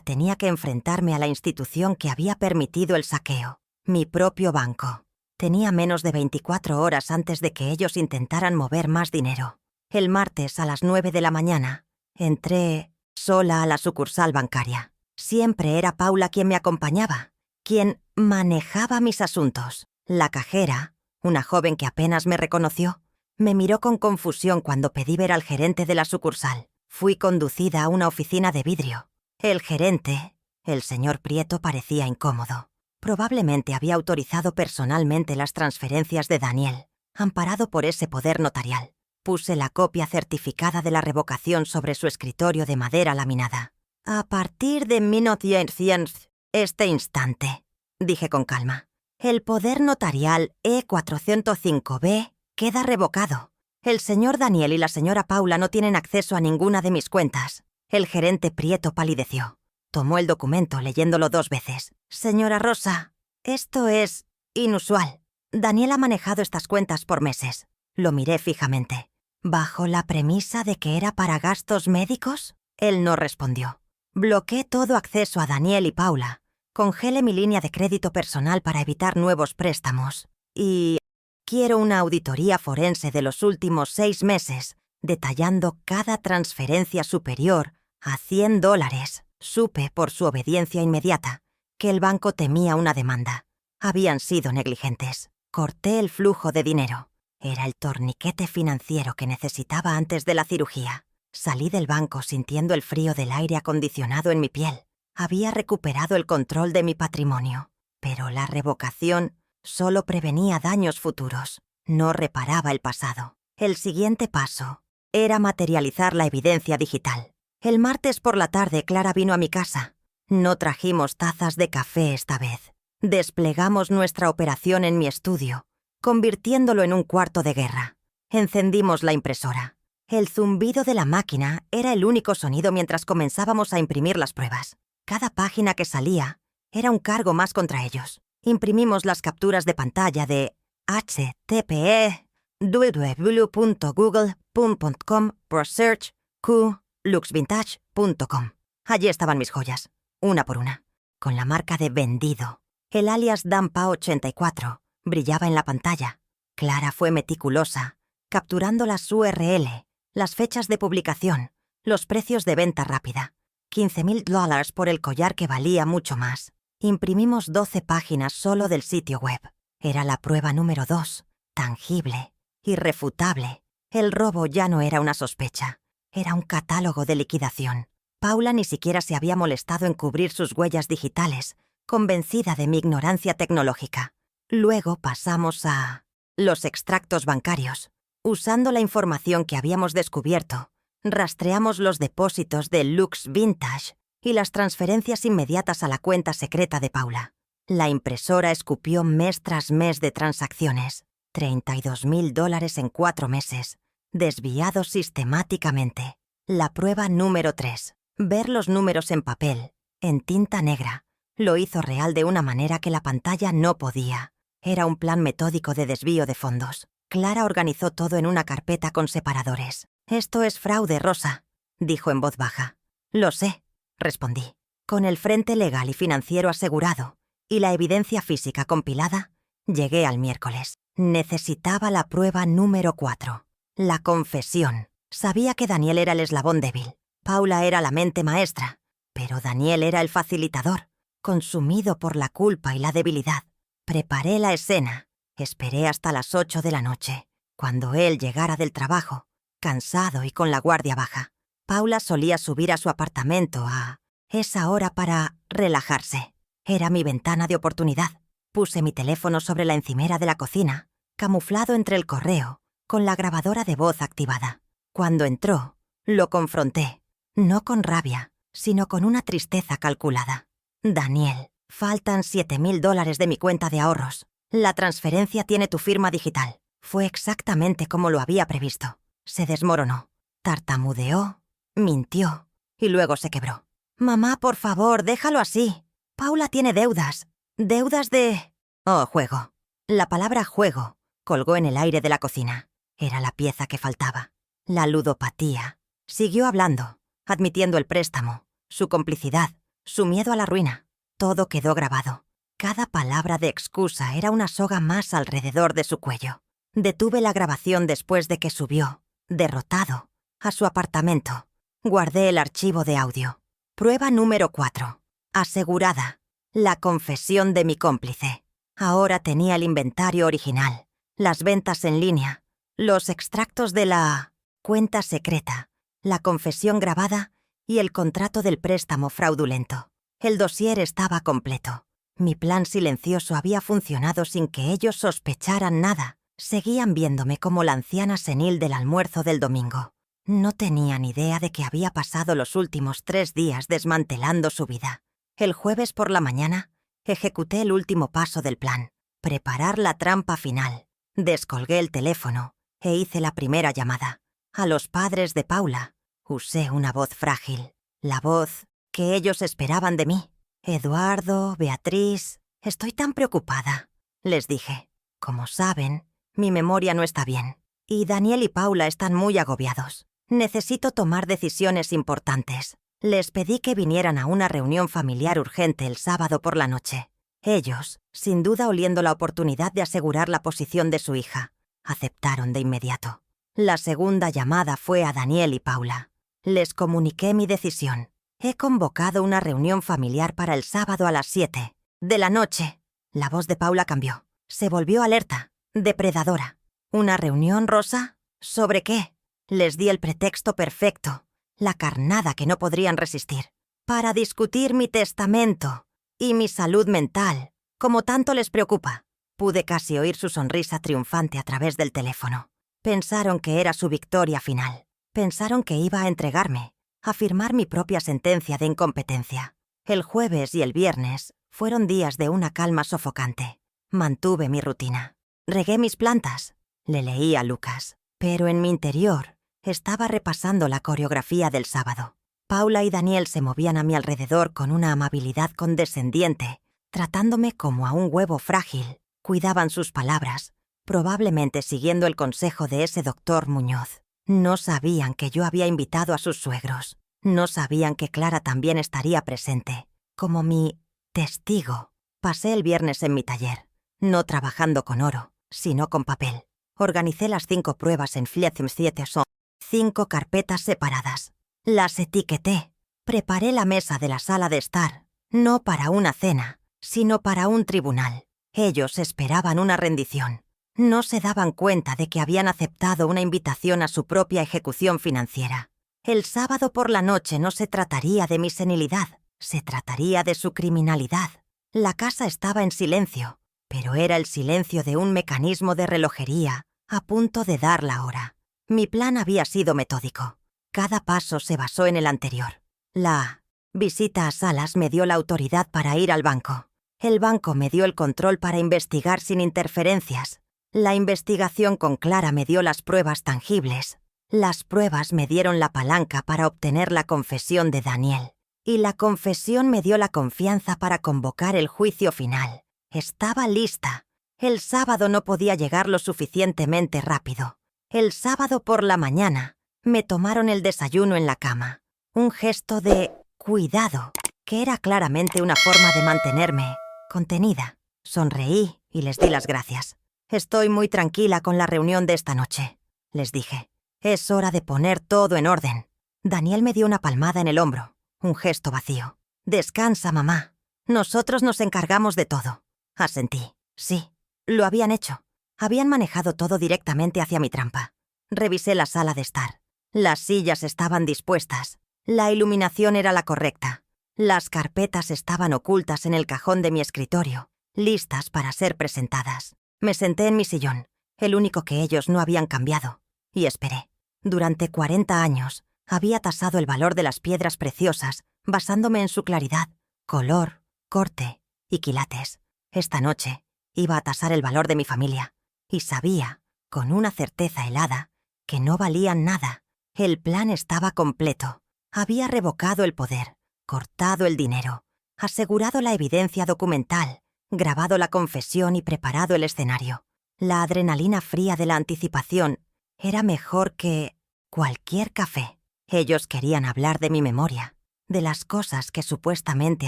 tenía que enfrentarme a la institución que había permitido el saqueo, mi propio banco. Tenía menos de 24 horas antes de que ellos intentaran mover más dinero. El martes a las 9 de la mañana, entré sola a la sucursal bancaria. Siempre era Paula quien me acompañaba, quien manejaba mis asuntos. La cajera, una joven que apenas me reconoció, me miró con confusión cuando pedí ver al gerente de la sucursal. Fui conducida a una oficina de vidrio. El gerente, el señor Prieto, parecía incómodo. Probablemente había autorizado personalmente las transferencias de Daniel, amparado por ese poder notarial. Puse la copia certificada de la revocación sobre su escritorio de madera laminada. A partir de 1900, este instante, dije con calma, el poder notarial E405B queda revocado. El señor Daniel y la señora Paula no tienen acceso a ninguna de mis cuentas. El gerente Prieto palideció. Tomó el documento leyéndolo 2 veces. Señora Rosa, esto es inusual. Daniel ha manejado estas cuentas por meses. Lo miré fijamente. ¿Bajo la premisa de que era para gastos médicos? Él no respondió. Bloqueé todo acceso a Daniel y Paula. Congelé mi línea de crédito personal para evitar nuevos préstamos. Y quiero una auditoría forense de los últimos 6 meses, detallando cada transferencia superior a $100. Supe, por su obediencia inmediata, que el banco temía una demanda. Habían sido negligentes. Corté el flujo de dinero. Era el torniquete financiero que necesitaba antes de la cirugía. Salí del banco sintiendo el frío del aire acondicionado en mi piel. Había recuperado el control de mi patrimonio, pero la revocación solo prevenía daños futuros, no reparaba el pasado. El siguiente paso era materializar la evidencia digital. El martes por la tarde Clara vino a mi casa. No trajimos tazas de café esta vez. Desplegamos nuestra operación en mi estudio, convirtiéndolo en un cuarto de guerra. Encendimos la impresora. El zumbido de la máquina era el único sonido mientras comenzábamos a imprimir las pruebas. Cada página que salía era un cargo más contra ellos. Imprimimos las capturas de pantalla de http www.google.com/search-luxvintage.com. Allí estaban mis joyas, una por una, con la marca de vendido. El alias Dampa84 brillaba en la pantalla. Clara fue meticulosa, capturando las URL, las fechas de publicación, los precios de venta rápida. $15,000 por el collar que valía mucho más. Imprimimos 12 páginas solo del sitio web. Era la prueba número 2, tangible, irrefutable. El robo ya no era una sospecha, era un catálogo de liquidación. Paula ni siquiera se había molestado en cubrir sus huellas digitales, convencida de mi ignorancia tecnológica. Luego pasamos a los extractos bancarios. Usando la información que habíamos descubierto, rastreamos los depósitos de Lux Vintage y las transferencias inmediatas a la cuenta secreta de Paula. La impresora escupió mes tras mes de transacciones, $32,000 en 4 meses, desviados sistemáticamente. La prueba número 3. Ver los números en papel, en tinta negra, lo hizo real de una manera que la pantalla no podía. Era un plan metódico de desvío de fondos. Clara organizó todo en una carpeta con separadores. «Esto es fraude, Rosa», dijo en voz baja. «Lo sé», respondí. Con el frente legal y financiero asegurado, y la evidencia física compilada, llegué al miércoles. Necesitaba la prueba número 4. La confesión. Sabía que Daniel era el eslabón débil. Paula era la mente maestra. Pero Daniel era el facilitador, consumido por la culpa y la debilidad. Preparé la escena. Esperé hasta las 8 de la noche, cuando él llegara del trabajo, cansado y con la guardia baja. Paula solía subir a su apartamento a esa hora para relajarse. Era mi ventana de oportunidad. Puse mi teléfono sobre la encimera de la cocina, camuflado entre el correo, con la grabadora de voz activada. Cuando entró, lo confronté, no con rabia, sino con una tristeza calculada. Daniel, faltan $7,000 de mi cuenta de ahorros. La transferencia tiene tu firma digital. Fue exactamente como lo había previsto. Se desmoronó, tartamudeó, mintió y luego se quebró. Mamá, por favor, déjalo así. Paula tiene deudas. Deudas de... Oh, juego. La palabra juego colgó en el aire de la cocina. Era la pieza que faltaba. La ludopatía. Siguió hablando, admitiendo el préstamo, su complicidad, su miedo a la ruina. Todo quedó grabado. Cada palabra de excusa era una soga más alrededor de su cuello. Detuve la grabación después de que subió, derrotado, a su apartamento. Guardé el archivo de audio. Prueba número 4. Asegurada. La confesión de mi cómplice. Ahora tenía el inventario original, las ventas en línea, los extractos de la cuenta secreta, la confesión grabada y el contrato del préstamo fraudulento. El dossier estaba completo. Mi plan silencioso había funcionado sin que ellos sospecharan nada. Seguían viéndome como la anciana senil del almuerzo del domingo. No tenían idea de que había pasado los últimos 3 días desmantelando su vida. El jueves por la mañana, ejecuté el último paso del plan, preparar la trampa final. Descolgué el teléfono e hice la primera llamada. A los padres de Paula. Usé una voz frágil, la voz que ellos esperaban de mí. Eduardo, Beatriz, estoy tan preocupada, les dije. Como saben, mi memoria no está bien, y Daniel y Paula están muy agobiados. Necesito tomar decisiones importantes. Les pedí que vinieran a una reunión familiar urgente el sábado por la noche. Ellos, sin duda oliendo la oportunidad de asegurar la posición de su hija, aceptaron de inmediato. La segunda llamada fue a Daniel y Paula. Les comuniqué mi decisión. He convocado una reunión familiar para el sábado a las 7 de la noche. La voz de Paula cambió. Se volvió alerta, depredadora. ¿Una reunión, Rosa? ¿Sobre qué? Les di el pretexto perfecto, la carnada que no podrían resistir. Para discutir mi testamento y mi salud mental, como tanto les preocupa. Pude casi oír su sonrisa triunfante a través del teléfono. Pensaron que era su victoria final. Pensaron que iba a entregarme, a firmar mi propia sentencia de incompetencia. El jueves y el viernes fueron días de una calma sofocante. Mantuve mi rutina. Regué mis plantas. Le leí a Lucas. Pero en mi interior estaba repasando la coreografía del sábado. Paula y Daniel se movían a mi alrededor con una amabilidad condescendiente, tratándome como a un huevo frágil. Cuidaban sus palabras, probablemente siguiendo el consejo de ese doctor Muñoz. No sabían que yo había invitado a sus suegros. No sabían que Clara también estaría presente, como mi testigo. Pasé el viernes en mi taller, no trabajando con oro, sino con papel. Organicé las 5 pruebas en Fliezm 7 son 5 carpetas separadas. Las etiqueté. Preparé la mesa de la sala de estar, no para una cena, sino para un tribunal. Ellos esperaban una rendición. No se daban cuenta de que habían aceptado una invitación a su propia ejecución financiera. El sábado por la noche no se trataría de mi senilidad, se trataría de su criminalidad. La casa estaba en silencio, pero era el silencio de un mecanismo de relojería a punto de dar la hora. Mi plan había sido metódico. Cada paso se basó en el anterior. La visita a Salas me dio la autoridad para ir al banco. El banco me dio el control para investigar sin interferencias. La investigación con Clara me dio las pruebas tangibles. Las pruebas me dieron la palanca para obtener la confesión de Daniel. Y la confesión me dio la confianza para convocar el juicio final. Estaba lista. El sábado no podía llegar lo suficientemente rápido. El sábado por la mañana me tomaron el desayuno en la cama. Un gesto de cuidado, que era claramente una forma de mantenerme contenida. Sonreí y les di las gracias. «Estoy muy tranquila con la reunión de esta noche», les dije. «Es hora de poner todo en orden». Daniel me dio una palmada en el hombro, un gesto vacío. «Descansa, mamá. Nosotros nos encargamos de todo». Asentí. Sí, lo habían hecho. Habían manejado todo directamente hacia mi trampa. Revisé la sala de estar. Las sillas estaban dispuestas. La iluminación era la correcta. Las carpetas estaban ocultas en el cajón de mi escritorio, listas para ser presentadas. Me senté en mi sillón, el único que ellos no habían cambiado, y esperé. Durante 40 años había tasado el valor de las piedras preciosas basándome en su claridad, color, corte y quilates. Esta noche iba a tasar el valor de mi familia, y sabía, con una certeza helada, que no valían nada. El plan estaba completo. Había revocado el poder, cortado el dinero, asegurado la evidencia documental, grabado la confesión y preparado el escenario. La adrenalina fría de la anticipación era mejor que cualquier café. Ellos querían hablar de mi memoria, de las cosas que supuestamente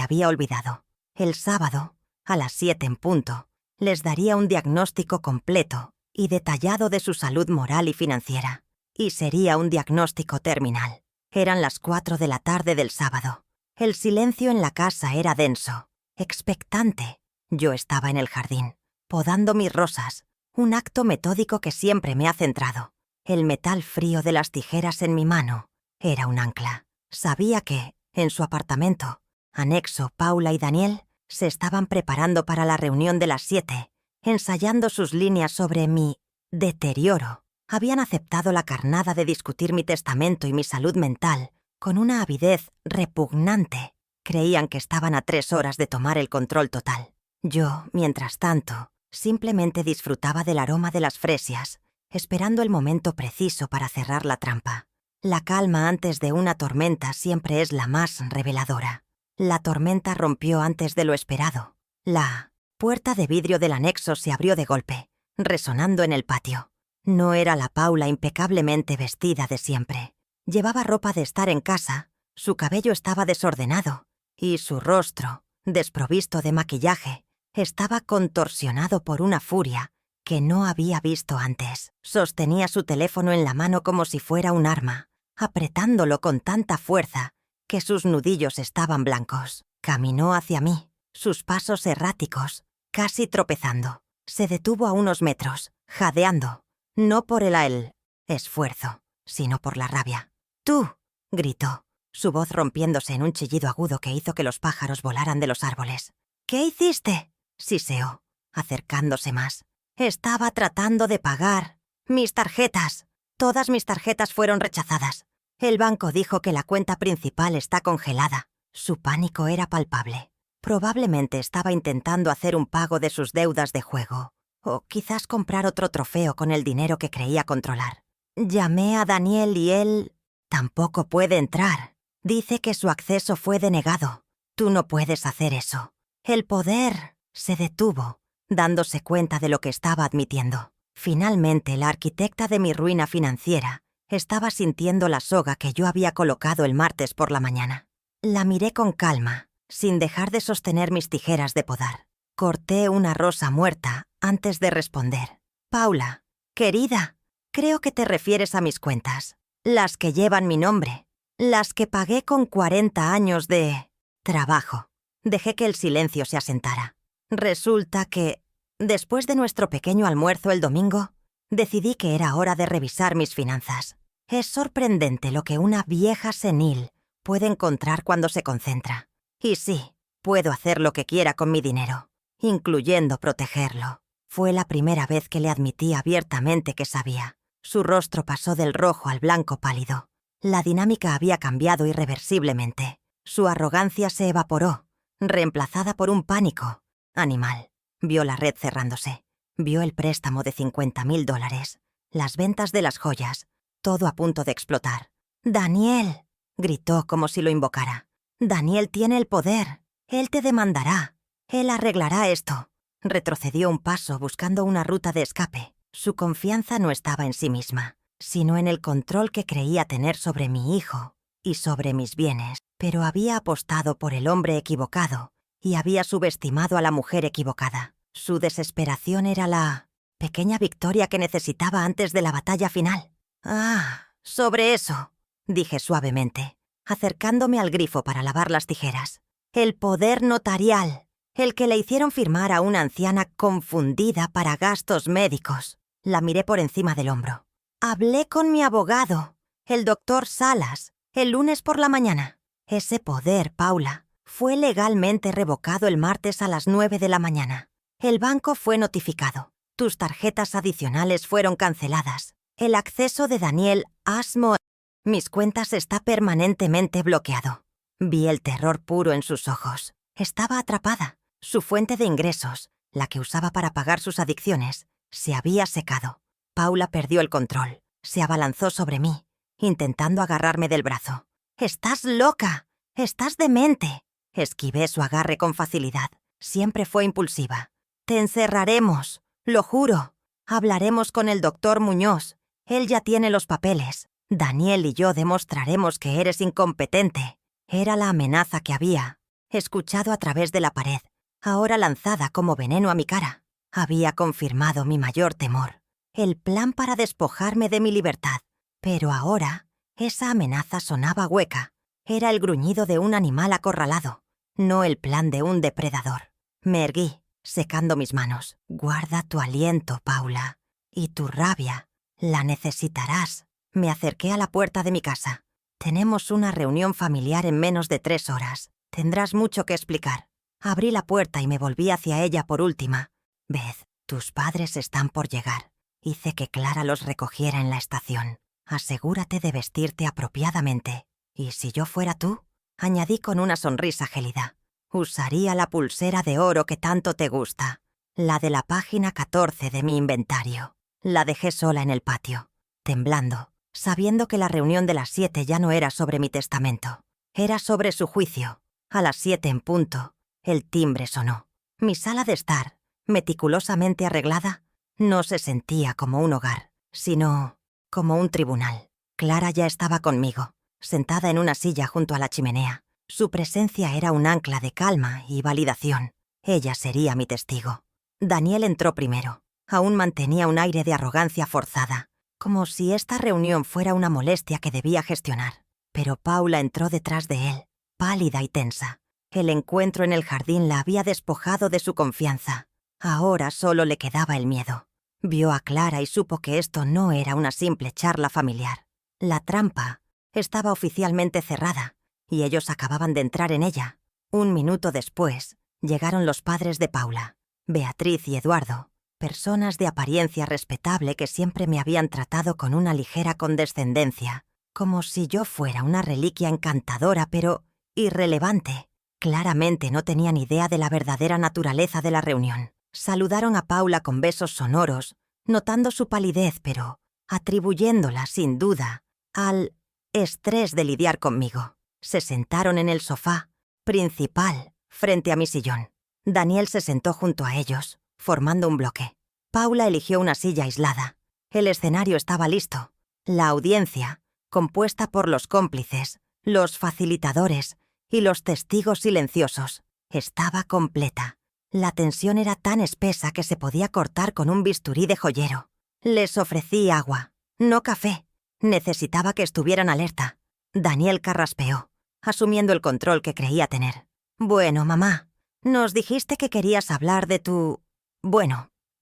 había olvidado. El sábado, a las 7 en punto, les daría un diagnóstico completo y detallado de su salud moral y financiera. Y sería un diagnóstico terminal. Eran las 4 de la tarde del sábado. El silencio en la casa era denso, expectante. Yo estaba en el jardín, podando mis rosas, un acto metódico que siempre me ha centrado. El metal frío de las tijeras en mi mano era un ancla. Sabía que, en su apartamento, anexo, Paula y Daniel se estaban preparando para la reunión de las 7, ensayando sus líneas sobre mi deterioro. Habían aceptado la carnada de discutir mi testamento y mi salud mental con una avidez repugnante. Creían que estaban a 3 horas de tomar el control total. Yo, mientras tanto, simplemente disfrutaba del aroma de las fresias, esperando el momento preciso para cerrar la trampa. La calma antes de una tormenta siempre es la más reveladora. La tormenta rompió antes de lo esperado. La puerta de vidrio del anexo se abrió de golpe, resonando en el patio. No era la Paula impecablemente vestida de siempre. Llevaba ropa de estar en casa, su cabello estaba desordenado y su rostro, desprovisto de maquillaje, estaba contorsionado por una furia que no había visto antes. Sostenía su teléfono en la mano como si fuera un arma, apretándolo con tanta fuerza que sus nudillos estaban blancos. Caminó hacia mí, sus pasos erráticos, casi tropezando. Se detuvo a unos metros, jadeando. No por el esfuerzo, sino por la rabia. «¡Tú!», gritó, su voz rompiéndose en un chillido agudo que hizo que los pájaros volaran de los árboles. «¿Qué hiciste?», siseó, acercándose más. «Estaba tratando de pagar. Mis tarjetas. Todas mis tarjetas fueron rechazadas. El banco dijo que la cuenta principal está congelada». Su pánico era palpable. Probablemente estaba intentando hacer un pago de sus deudas de juego. O quizás comprar otro trofeo con el dinero que creía controlar. Llamé a Daniel y él tampoco puede entrar. Dice que su acceso fue denegado. Tú no puedes hacer eso. El poder se detuvo, dándose cuenta de lo que estaba admitiendo. Finalmente, la arquitecta de mi ruina financiera estaba sintiendo la soga que yo había colocado el martes por la mañana. La miré con calma, sin dejar de sostener mis tijeras de podar. Corté una rosa muerta antes de responder. «Paula, querida, creo que te refieres a mis cuentas, las que llevan mi nombre, las que pagué con 40 años de trabajo». Dejé que el silencio se asentara. Resulta que, después de nuestro pequeño almuerzo el domingo, decidí que era hora de revisar mis finanzas. Es sorprendente lo que una vieja senil puede encontrar cuando se concentra. Y sí, puedo hacer lo que quiera con mi dinero, incluyendo protegerlo. Fue la primera vez que le admití abiertamente que sabía. Su rostro pasó del rojo al blanco pálido. La dinámica había cambiado irreversiblemente. Su arrogancia se evaporó, reemplazada por un pánico animal. Vio la red cerrándose. Vio el préstamo de $50,000, las ventas de las joyas, todo a punto de explotar. «Daniel», gritó como si lo invocara. «Daniel tiene el poder. Él te demandará. Él arreglará esto». Retrocedió un paso buscando una ruta de escape. Su confianza no estaba en sí misma, sino en el control que creía tener sobre mi hijo y sobre mis bienes. Pero había apostado por el hombre equivocado y había subestimado a la mujer equivocada. Su desesperación era la pequeña victoria que necesitaba antes de la batalla final. «Ah, sobre eso», dije suavemente, acercándome al grifo para lavar las tijeras. «El poder notarial, el que le hicieron firmar a una anciana confundida para gastos médicos». La miré por encima del hombro. «Hablé con mi abogado, el doctor Salas, el lunes por la mañana. Ese poder, Paula, fue legalmente revocado el martes a las 9 de la mañana. El banco fue notificado. Tus tarjetas adicionales fueron canceladas. El acceso de Daniel Asmo. Mis cuentas está permanentemente bloqueado». Vi el terror puro en sus ojos. Estaba atrapada. Su fuente de ingresos, la que usaba para pagar sus adicciones, se había secado. Paula perdió el control. Se abalanzó sobre mí, intentando agarrarme del brazo. «¡Estás loca! ¡Estás demente!». Esquivé su agarre con facilidad. Siempre fue impulsiva. «Te encerraremos, lo juro. Hablaremos con el doctor Muñoz. Él ya tiene los papeles. Daniel y yo demostraremos que eres incompetente». Era la amenaza que había escuchado a través de la pared, ahora lanzada como veneno a mi cara. Había confirmado mi mayor temor, el plan para despojarme de mi libertad. Pero ahora, esa amenaza sonaba hueca. Era el gruñido de un animal acorralado, no el plan de un depredador. Me erguí, secando mis manos. «Guarda tu aliento, Paula. Y tu rabia. La necesitarás». Me acerqué a la puerta de mi casa. «Tenemos una reunión familiar en menos de 3 horas. Tendrás mucho que explicar». Abrí la puerta y me volví hacia ella por última. «Beth, tus padres están por llegar. Hice que Clara los recogiera en la estación. Asegúrate de vestirte apropiadamente. Y si yo fuera tú», añadí con una sonrisa gélida, «usaría la pulsera de oro que tanto te gusta, la de la página 14 de mi inventario». La dejé sola en el patio, temblando, sabiendo que la reunión de las 7 ya no era sobre mi testamento. Era sobre su juicio. A las 7 en punto, el timbre sonó. Mi sala de estar, meticulosamente arreglada, no se sentía como un hogar, sino como un tribunal. Clara ya estaba conmigo, sentada en una silla junto a la chimenea. Su presencia era un ancla de calma y validación. Ella sería mi testigo. Daniel entró primero. Aún mantenía un aire de arrogancia forzada, como si esta reunión fuera una molestia que debía gestionar. Pero Paula entró detrás de él, pálida y tensa. El encuentro en el jardín la había despojado de su confianza. Ahora solo le quedaba el miedo. Vio a Clara y supo que esto no era una simple charla familiar. La trampa estaba oficialmente cerrada, y ellos acababan de entrar en ella. 1 minuto después, llegaron los padres de Paula, Beatriz y Eduardo, personas de apariencia respetable que siempre me habían tratado con una ligera condescendencia, como si yo fuera una reliquia encantadora pero irrelevante. Claramente no tenían idea de la verdadera naturaleza de la reunión. Saludaron a Paula con besos sonoros, notando su palidez, pero atribuyéndola, sin duda, al estrés de lidiar conmigo. Se sentaron en el sofá principal, frente a mi sillón. Daniel se sentó junto a ellos, formando un bloque. Paula eligió una silla aislada. El escenario estaba listo. La audiencia, compuesta por los cómplices, los facilitadores y los testigos silenciosos, estaba completa. La tensión era tan espesa que se podía cortar con un bisturí de joyero. Les ofrecí agua, no café. Necesitaba que estuvieran alerta. Daniel carraspeó, asumiendo el control que creía tener. «Bueno, mamá, nos dijiste que querías hablar de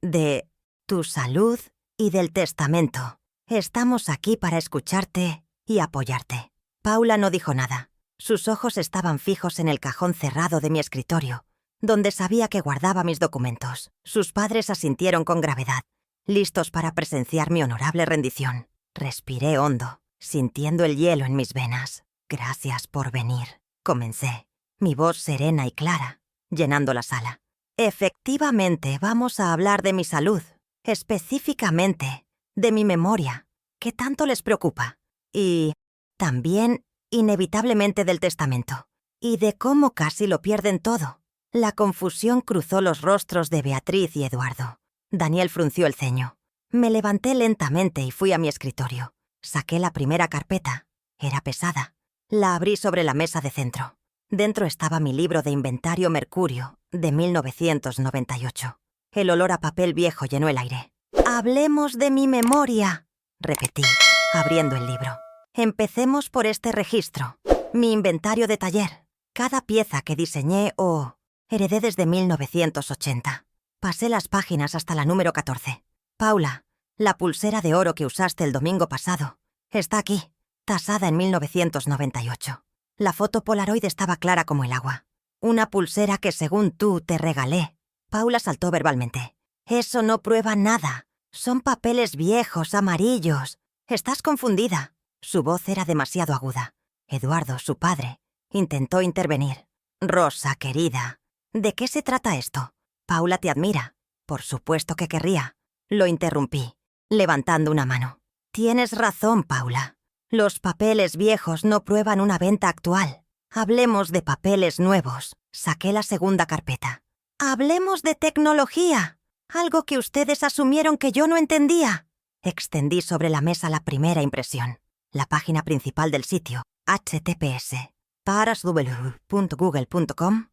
de tu salud y del testamento. Estamos aquí para escucharte y apoyarte». Paula no dijo nada. Sus ojos estaban fijos en el cajón cerrado de mi escritorio, donde sabía que guardaba mis documentos. Sus padres asintieron con gravedad, listos para presenciar mi honorable rendición. Respiré hondo, sintiendo el hielo en mis venas. «Gracias por venir», comencé, mi voz serena y clara, llenando la sala. «Efectivamente, vamos a hablar de mi salud, específicamente de mi memoria. ¿Qué tanto les preocupa? Y también, inevitablemente, del testamento, y de cómo casi lo pierden todo». La confusión cruzó los rostros de Beatriz y Eduardo. Daniel frunció el ceño. Me levanté lentamente y fui a mi escritorio. Saqué la primera carpeta. Era pesada. La abrí sobre la mesa de centro. Dentro estaba mi libro de inventario Mercurio, de 1998. El olor a papel viejo llenó el aire. «Hablemos de mi memoria», repetí, abriendo el libro. «Empecemos por este registro. Mi inventario de taller. Cada pieza que diseñé o heredé desde 1980. Pasé las páginas hasta la número 14. Paula, la pulsera de oro que usaste el domingo pasado está aquí, tasada en 1998. La foto Polaroid estaba clara como el agua. Una pulsera que según tú te regalé». Paula saltó verbalmente. «Eso no prueba nada. Son papeles viejos, amarillos. Estás confundida». Su voz era demasiado aguda. Eduardo, su padre, intentó intervenir. «Rosa, querida, ¿de qué se trata esto? Paula te admira». «Por supuesto que querría». Lo interrumpí, levantando una mano. «Tienes razón, Paula. Los papeles viejos no prueban una venta actual. Hablemos de papeles nuevos». Saqué la segunda carpeta. «Hablemos de tecnología. Algo que ustedes asumieron que yo no entendía». Extendí sobre la mesa la primera impresión. La página principal del sitio, https parasw.google.com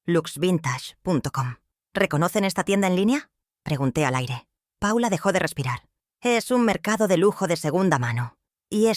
luxvintage.com. «¿Reconocen esta tienda en línea?», pregunté al aire. Paula dejó de respirar. «Es un mercado de lujo de segunda mano. Y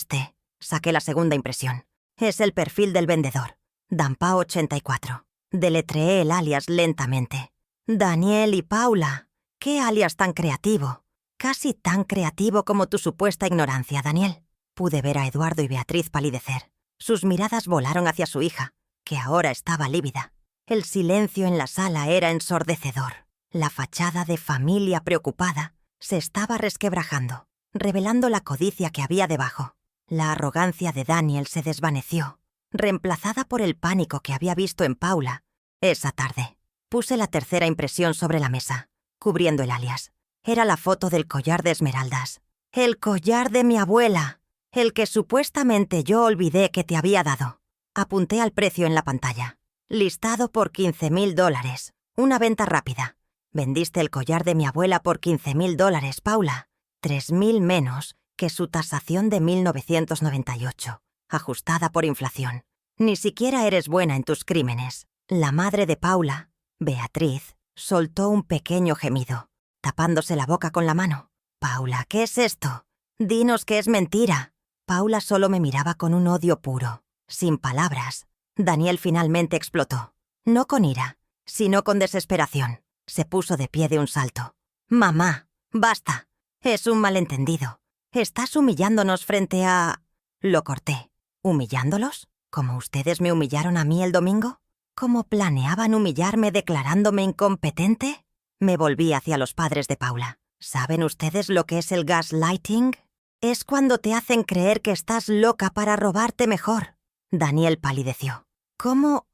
saqué la segunda impresión, es el perfil del vendedor. Dampa84. Deletreé el alias lentamente. «Daniel y Paula. ¿Qué alias tan creativo? Casi tan creativo como tu supuesta ignorancia, Daniel». Pude ver a Eduardo y Beatriz palidecer. Sus miradas volaron hacia su hija, que ahora estaba lívida. El silencio en la sala era ensordecedor. La fachada de familia preocupada se estaba resquebrajando, revelando la codicia que había debajo. La arrogancia de Daniel se desvaneció, reemplazada por el pánico que había visto en Paula esa tarde. Puse la tercera impresión sobre la mesa, cubriendo el alias. Era la foto del collar de esmeraldas. «El collar de mi abuela, el que supuestamente yo olvidé que te había dado». Apunté al precio en la pantalla. «Listado por $15,000. Una venta rápida. Vendiste el collar de mi abuela por $15,000, Paula. 3,000 menos que su tasación de 1998, ajustada por inflación. Ni siquiera eres buena en tus crímenes». La madre de Paula, Beatriz, soltó un pequeño gemido, tapándose la boca con la mano. «Paula, ¿qué es esto? Dinos que es mentira». Paula solo me miraba con un odio puro, sin palabras. Daniel finalmente explotó. No con ira, sino con desesperación. Se puso de pie de un salto. «Mamá, basta. Es un malentendido. Estás humillándonos frente a...». Lo corté. «¿Humillándolos? ¿Como ustedes me humillaron a mí el domingo? ¿Cómo planeaban humillarme declarándome incompetente?». Me volví hacia los padres de Paula. «¿Saben ustedes lo que es el gaslighting? Es cuando te hacen creer que estás loca para robarte mejor». Daniel palideció. ¿Cómo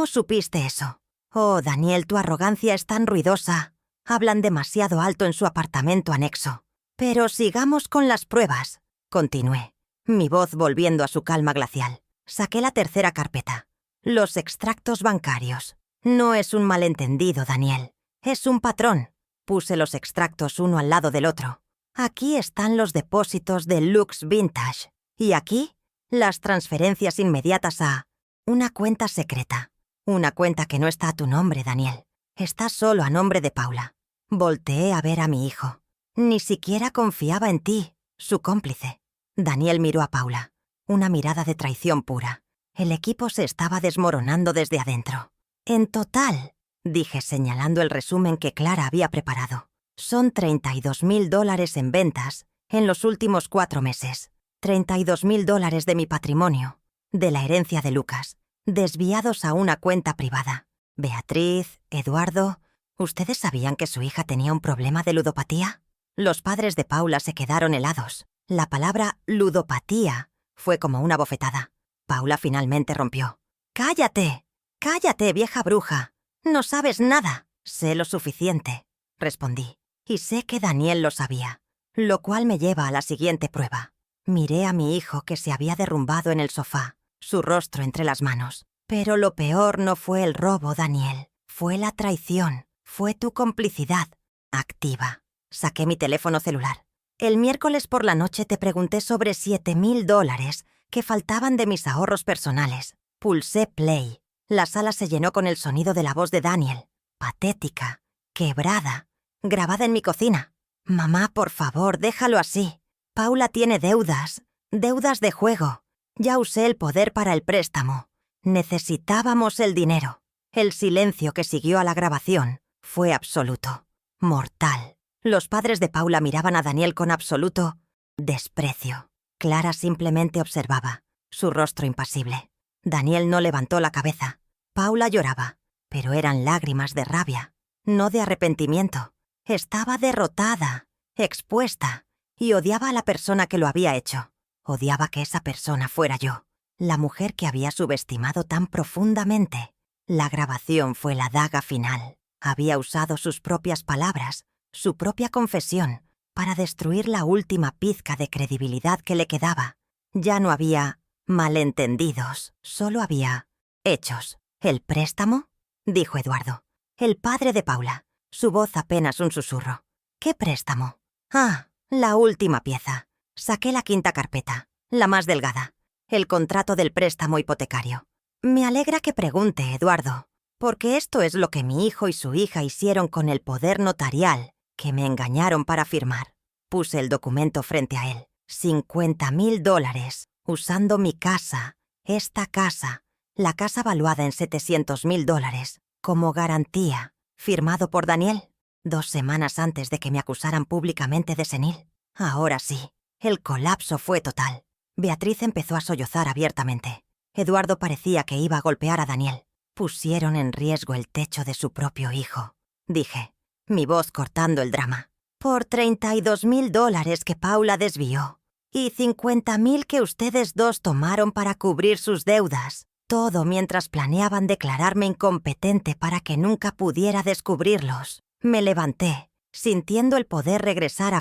supiste eso? «Oh, Daniel, tu arrogancia es tan ruidosa. Hablan demasiado alto en su apartamento anexo». «Pero sigamos con las pruebas», continué, mi voz volviendo a su calma glacial. Saqué la tercera carpeta. «Los extractos bancarios. No es un malentendido, Daniel. Es un patrón». Puse los extractos uno al lado del otro. «Aquí están los depósitos de Lux Vintage. Y aquí, las transferencias inmediatas a una cuenta secreta. Una cuenta que no está a tu nombre, Daniel. Está solo a nombre de Paula». Volteé a ver a mi hijo. Ni siquiera confiaba en ti, su cómplice. Daniel miró a Paula. Una mirada de traición pura. El equipo se estaba desmoronando desde adentro. «En total», dije señalando el resumen que Clara había preparado, «son $32,000 en ventas en los últimos 4 meses. $32,000 de mi patrimonio, de la herencia de Lucas, desviados a una cuenta privada. Beatriz, Eduardo, ¿ustedes sabían que su hija tenía un problema de ludopatía?». Los padres de Paula se quedaron helados. La palabra ludopatía fue como una bofetada. Paula finalmente rompió. «¡Cállate! ¡Cállate, vieja bruja! No sabes nada». «Sé lo suficiente», respondí. Y sé que Daniel lo sabía. Lo cual me lleva a la siguiente prueba. Miré a mi hijo que se había derrumbado en el sofá, su rostro entre las manos. «Pero lo peor no fue el robo, Daniel. Fue la traición. Fue tu complicidad activa». Saqué mi teléfono celular. «El miércoles por la noche te pregunté sobre $7,000 que faltaban de mis ahorros personales. Pulsé play. La sala se llenó con el sonido de la voz de Daniel, patética, quebrada, grabada en mi cocina. «Mamá, por favor, déjalo así. Paula tiene deudas de juego. Ya usé el poder para el préstamo. Necesitábamos el dinero». El silencio que siguió a la grabación fue absoluto, mortal. Los padres de Paula miraban a Daniel con absoluto desprecio. Clara simplemente observaba, su rostro impasible. Daniel no levantó la cabeza. Paula lloraba, pero eran lágrimas de rabia, no de arrepentimiento. Estaba derrotada, expuesta, y odiaba a la persona que lo había hecho. Odiaba que esa persona fuera yo, la mujer que había subestimado tan profundamente. La grabación fue la daga final. Había usado sus propias palabras, su propia confesión, para destruir la última pizca de credibilidad que le quedaba. Ya no había malentendidos, solo había hechos. «¿El préstamo?», dijo Eduardo, el padre de Paula, su voz apenas un susurro. «¿Qué préstamo?». «Ah, la última pieza. Saqué la quinta carpeta, la más delgada, el contrato del préstamo hipotecario». «Me alegra que pregunte, Eduardo, porque esto es lo que mi hijo y su hija hicieron con el poder notarial que me engañaron para firmar». Puse el documento frente a él. $50,000, usando mi casa, esta casa, la casa valuada en $700,000, como garantía, firmado por Daniel, 2 semanas antes de que me acusaran públicamente de senil. Ahora sí, el colapso fue total. Beatriz empezó a sollozar abiertamente. Eduardo parecía que iba a golpear a Daniel. «Pusieron en riesgo el techo de su propio hijo», dije, mi voz cortando el drama. «Por $32,000 que Paula desvió, y $50,000 que ustedes dos tomaron para cubrir sus deudas. Todo mientras planeaban declararme incompetente para que nunca pudiera descubrirlos». Me levanté, sintiendo el poder regresar a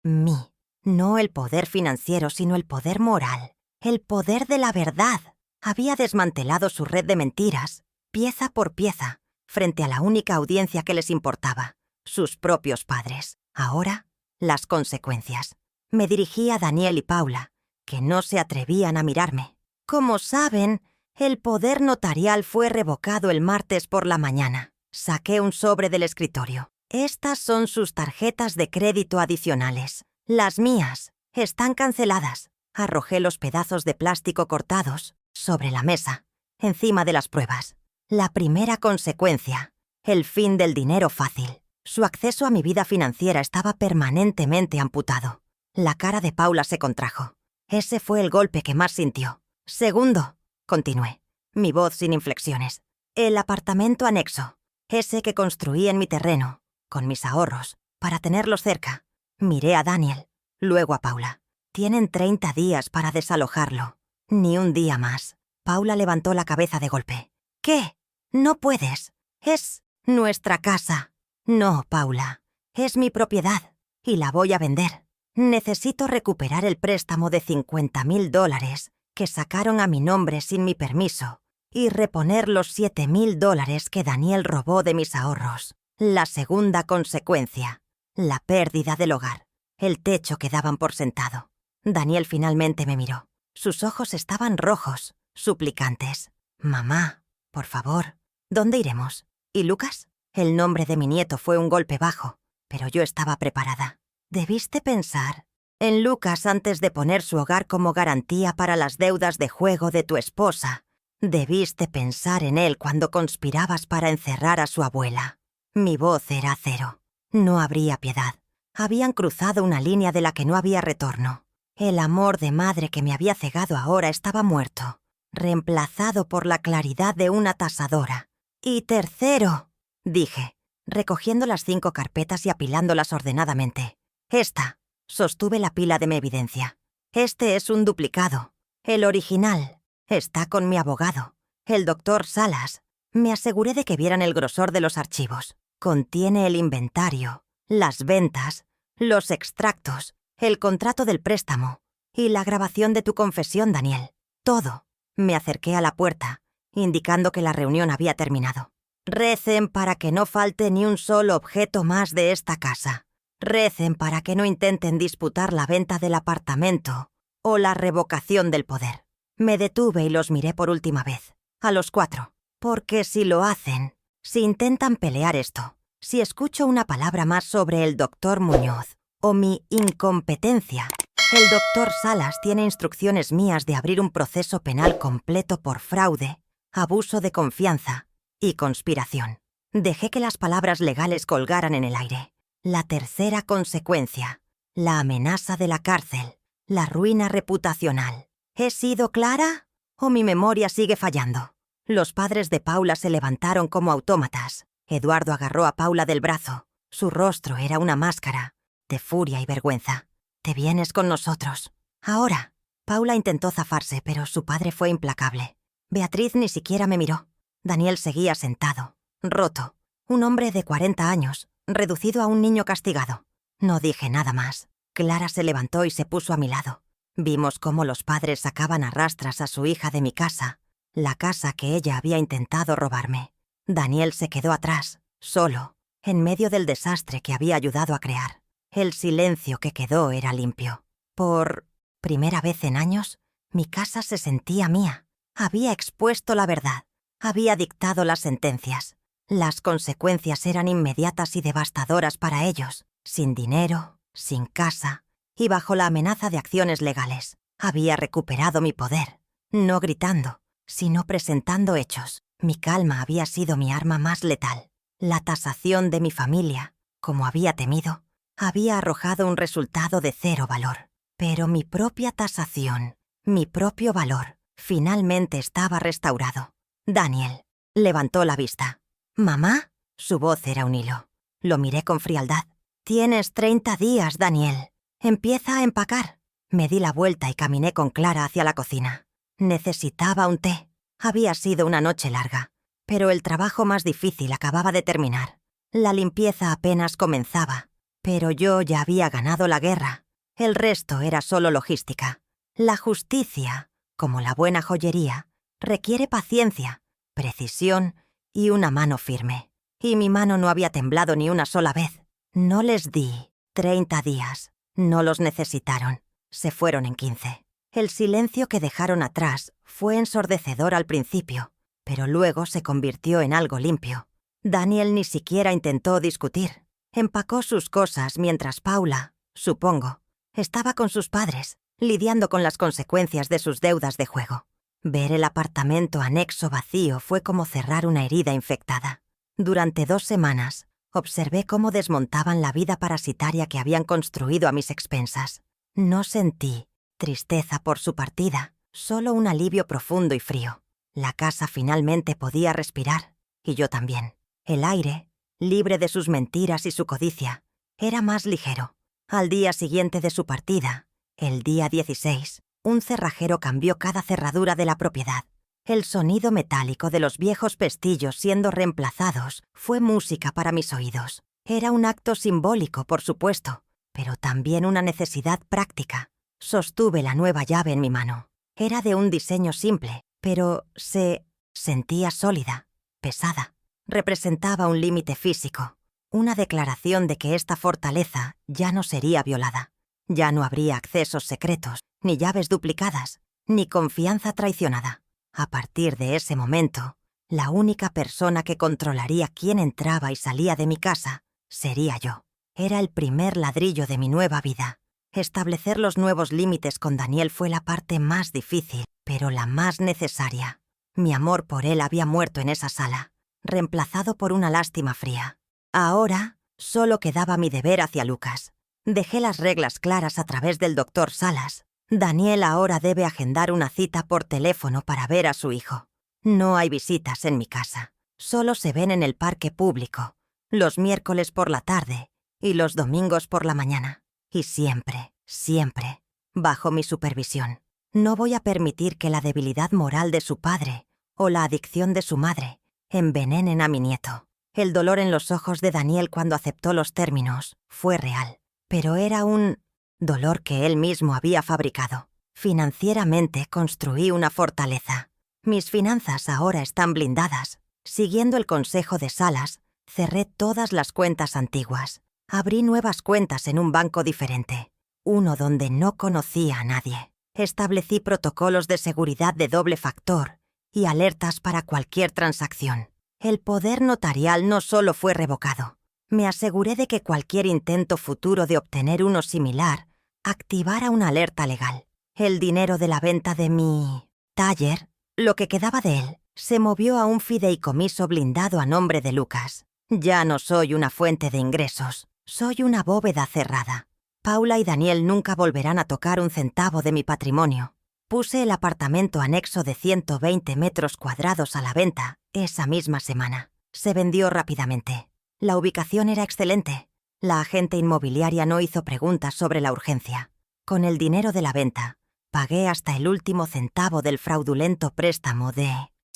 mí. No el poder financiero, sino el poder moral. El poder de la verdad. Había desmantelado su red de mentiras, pieza por pieza, frente a la única audiencia que les importaba, sus propios padres. Ahora, las consecuencias. Me dirigí a Daniel y Paula, que no se atrevían a mirarme. «Como saben, el poder notarial fue revocado el martes por la mañana». Saqué un sobre del escritorio. «Estas son sus tarjetas de crédito adicionales. Las mías están canceladas». Arrojé los pedazos de plástico cortados sobre la mesa, encima de las pruebas. La primera consecuencia, el fin del dinero fácil. Su acceso a mi vida financiera estaba permanentemente amputado. La cara de Paula se contrajo. Ese fue el golpe que más sintió. «Segundo», continué, mi voz sin inflexiones, «el apartamento anexo, ese que construí en mi terreno, con mis ahorros, para tenerlos cerca». Miré a Daniel, luego a Paula. «Tienen 30 días para desalojarlo. Ni un día más». Paula levantó la cabeza de golpe. «¿Qué? No puedes. Es nuestra casa». «No, Paula. Es mi propiedad y la voy a vender. Necesito recuperar el préstamo de $50,000 que sacaron a mi nombre sin mi permiso y reponer los $7,000 que Daniel robó de mis ahorros». La segunda consecuencia, la pérdida del hogar, el techo que daban por sentado. Daniel finalmente me miró. Sus ojos estaban rojos, suplicantes. «Mamá, por favor, ¿dónde iremos? ¿Y Lucas?». El nombre de mi nieto fue un golpe bajo, pero yo estaba preparada. «Debiste pensar en Lucas antes de poner su hogar como garantía para las deudas de juego de tu esposa. Debiste pensar en él cuando conspirabas para encerrar a su abuela». Mi voz era acero. No habría piedad. Habían cruzado una línea de la que no había retorno. El amor de madre que me había cegado ahora estaba muerto, reemplazado por la claridad de una tasadora. «Y tercero», dije, recogiendo las 5 carpetas y apilándolas ordenadamente. «Esta», sostuve la pila de mi evidencia. «Este es un duplicado. El original está con mi abogado, el doctor Salas». Me aseguré de que vieran el grosor de los archivos. Contiene el inventario, las ventas, los extractos, el contrato del préstamo y la grabación de tu confesión, Daniel. Todo. Me acerqué a la puerta, indicando que la reunión había terminado. «Recen para que no falte ni un solo objeto más de esta casa. Recen para que no intenten disputar la venta del apartamento o la revocación del poder». Me detuve y los miré por última vez, a los 4. Porque si lo hacen, si intentan pelear esto, si escucho una palabra más sobre el doctor Muñoz o mi incompetencia, el doctor Salas tiene instrucciones mías de abrir un proceso penal completo por fraude, abuso de confianza y conspiración. Dejé que las palabras legales colgaran en el aire. La tercera consecuencia, la amenaza de la cárcel, la ruina reputacional. ¿He sido clara o mi memoria sigue fallando? Los padres de Paula se levantaron como autómatas. Eduardo agarró a Paula del brazo. Su rostro era una máscara de furia y vergüenza. «Te vienes con nosotros. Ahora». Paula intentó zafarse, pero su padre fue implacable. Beatriz ni siquiera me miró. Daniel seguía sentado, roto. Un hombre de 40 años, reducido a un niño castigado. No dije nada más. Clara se levantó y se puso a mi lado. Vimos cómo los padres sacaban a rastras a su hija de mi casa, la casa que ella había intentado robarme. Daniel se quedó atrás, solo, en medio del desastre que había ayudado a crear. El silencio que quedó era limpio. Por primera vez en años, mi casa se sentía mía. Había expuesto la verdad. Había dictado las sentencias. Las consecuencias eran inmediatas y devastadoras para ellos. Sin dinero, sin casa y bajo la amenaza de acciones legales. Había recuperado mi poder. No gritando, sino presentando hechos. Mi calma había sido mi arma más letal. La tasación de mi familia, como había temido, había arrojado un resultado de 0 valor. Pero mi propia tasación, mi propio valor, finalmente estaba restaurado. Daniel levantó la vista. «¿Mamá?» Su voz era un hilo. Lo miré con frialdad. «Tienes 30 días, Daniel. Empieza a empacar». Me di la vuelta y caminé con Clara hacia la cocina. Necesitaba un té. Había sido una noche larga, pero el trabajo más difícil acababa de terminar. La limpieza apenas comenzaba, pero yo ya había ganado la guerra. El resto era solo logística. La justicia, como la buena joyería, requiere paciencia, precisión y una mano firme. Y mi mano no había temblado ni una sola vez. No les di 30 días. No los necesitaron. Se fueron en 15. El silencio que dejaron atrás fue ensordecedor al principio, pero luego se convirtió en algo limpio. Daniel ni siquiera intentó discutir. Empacó sus cosas mientras Paula, supongo, estaba con sus padres, lidiando con las consecuencias de sus deudas de juego. Ver el apartamento anexo vacío fue como cerrar una herida infectada. Durante 2 semanas, observé cómo desmontaban la vida parasitaria que habían construido a mis expensas. No sentí tristeza por su partida, solo un alivio profundo y frío. La casa finalmente podía respirar, y yo también. El aire, libre de sus mentiras y su codicia, era más ligero. Al día siguiente de su partida, el día 16, un cerrajero cambió cada cerradura de la propiedad. El sonido metálico de los viejos pestillos siendo reemplazados fue música para mis oídos. Era un acto simbólico, por supuesto, pero también una necesidad práctica. Sostuve la nueva llave en mi mano. Era de un diseño simple, pero se sentía sólida, pesada. Representaba un límite físico, una declaración de que esta fortaleza ya no sería violada. Ya no habría accesos secretos, ni llaves duplicadas, ni confianza traicionada. A partir de ese momento, la única persona que controlaría quién entraba y salía de mi casa sería yo. Era el primer ladrillo de mi nueva vida. Establecer los nuevos límites con Daniel fue la parte más difícil, pero la más necesaria. Mi amor por él había muerto en esa sala, reemplazado por una lástima fría. Ahora solo quedaba mi deber hacia Lucas. Dejé las reglas claras a través del doctor Salas. Daniel ahora debe agendar una cita por teléfono para ver a su hijo. No hay visitas en mi casa. Solo se ven en el parque público, los miércoles por la tarde y los domingos por la mañana. Y siempre, siempre, bajo mi supervisión. No voy a permitir que la debilidad moral de su padre o la adicción de su madre envenenen a mi nieto. El dolor en los ojos de Daniel cuando aceptó los términos fue real, pero era un dolor que él mismo había fabricado. Financieramente construí una fortaleza. Mis finanzas ahora están blindadas. Siguiendo el consejo de Salas, cerré todas las cuentas antiguas. Abrí nuevas cuentas en un banco diferente, uno donde no conocía a nadie. Establecí protocolos de seguridad de doble factor y alertas para cualquier transacción. El poder notarial no solo fue revocado. Me aseguré de que cualquier intento futuro de obtener uno similar activara una alerta legal. El dinero de la venta de mi taller, lo que quedaba de él, se movió a un fideicomiso blindado a nombre de Lucas. Ya no soy una fuente de ingresos, soy una bóveda cerrada. Paula y Daniel nunca volverán a tocar un centavo de mi patrimonio. Puse el apartamento anexo de 120 metros cuadrados a la venta esa misma semana. Se vendió rápidamente. La ubicación era excelente. La agente inmobiliaria no hizo preguntas sobre la urgencia. Con el dinero de la venta, pagué hasta el último centavo del fraudulento préstamo de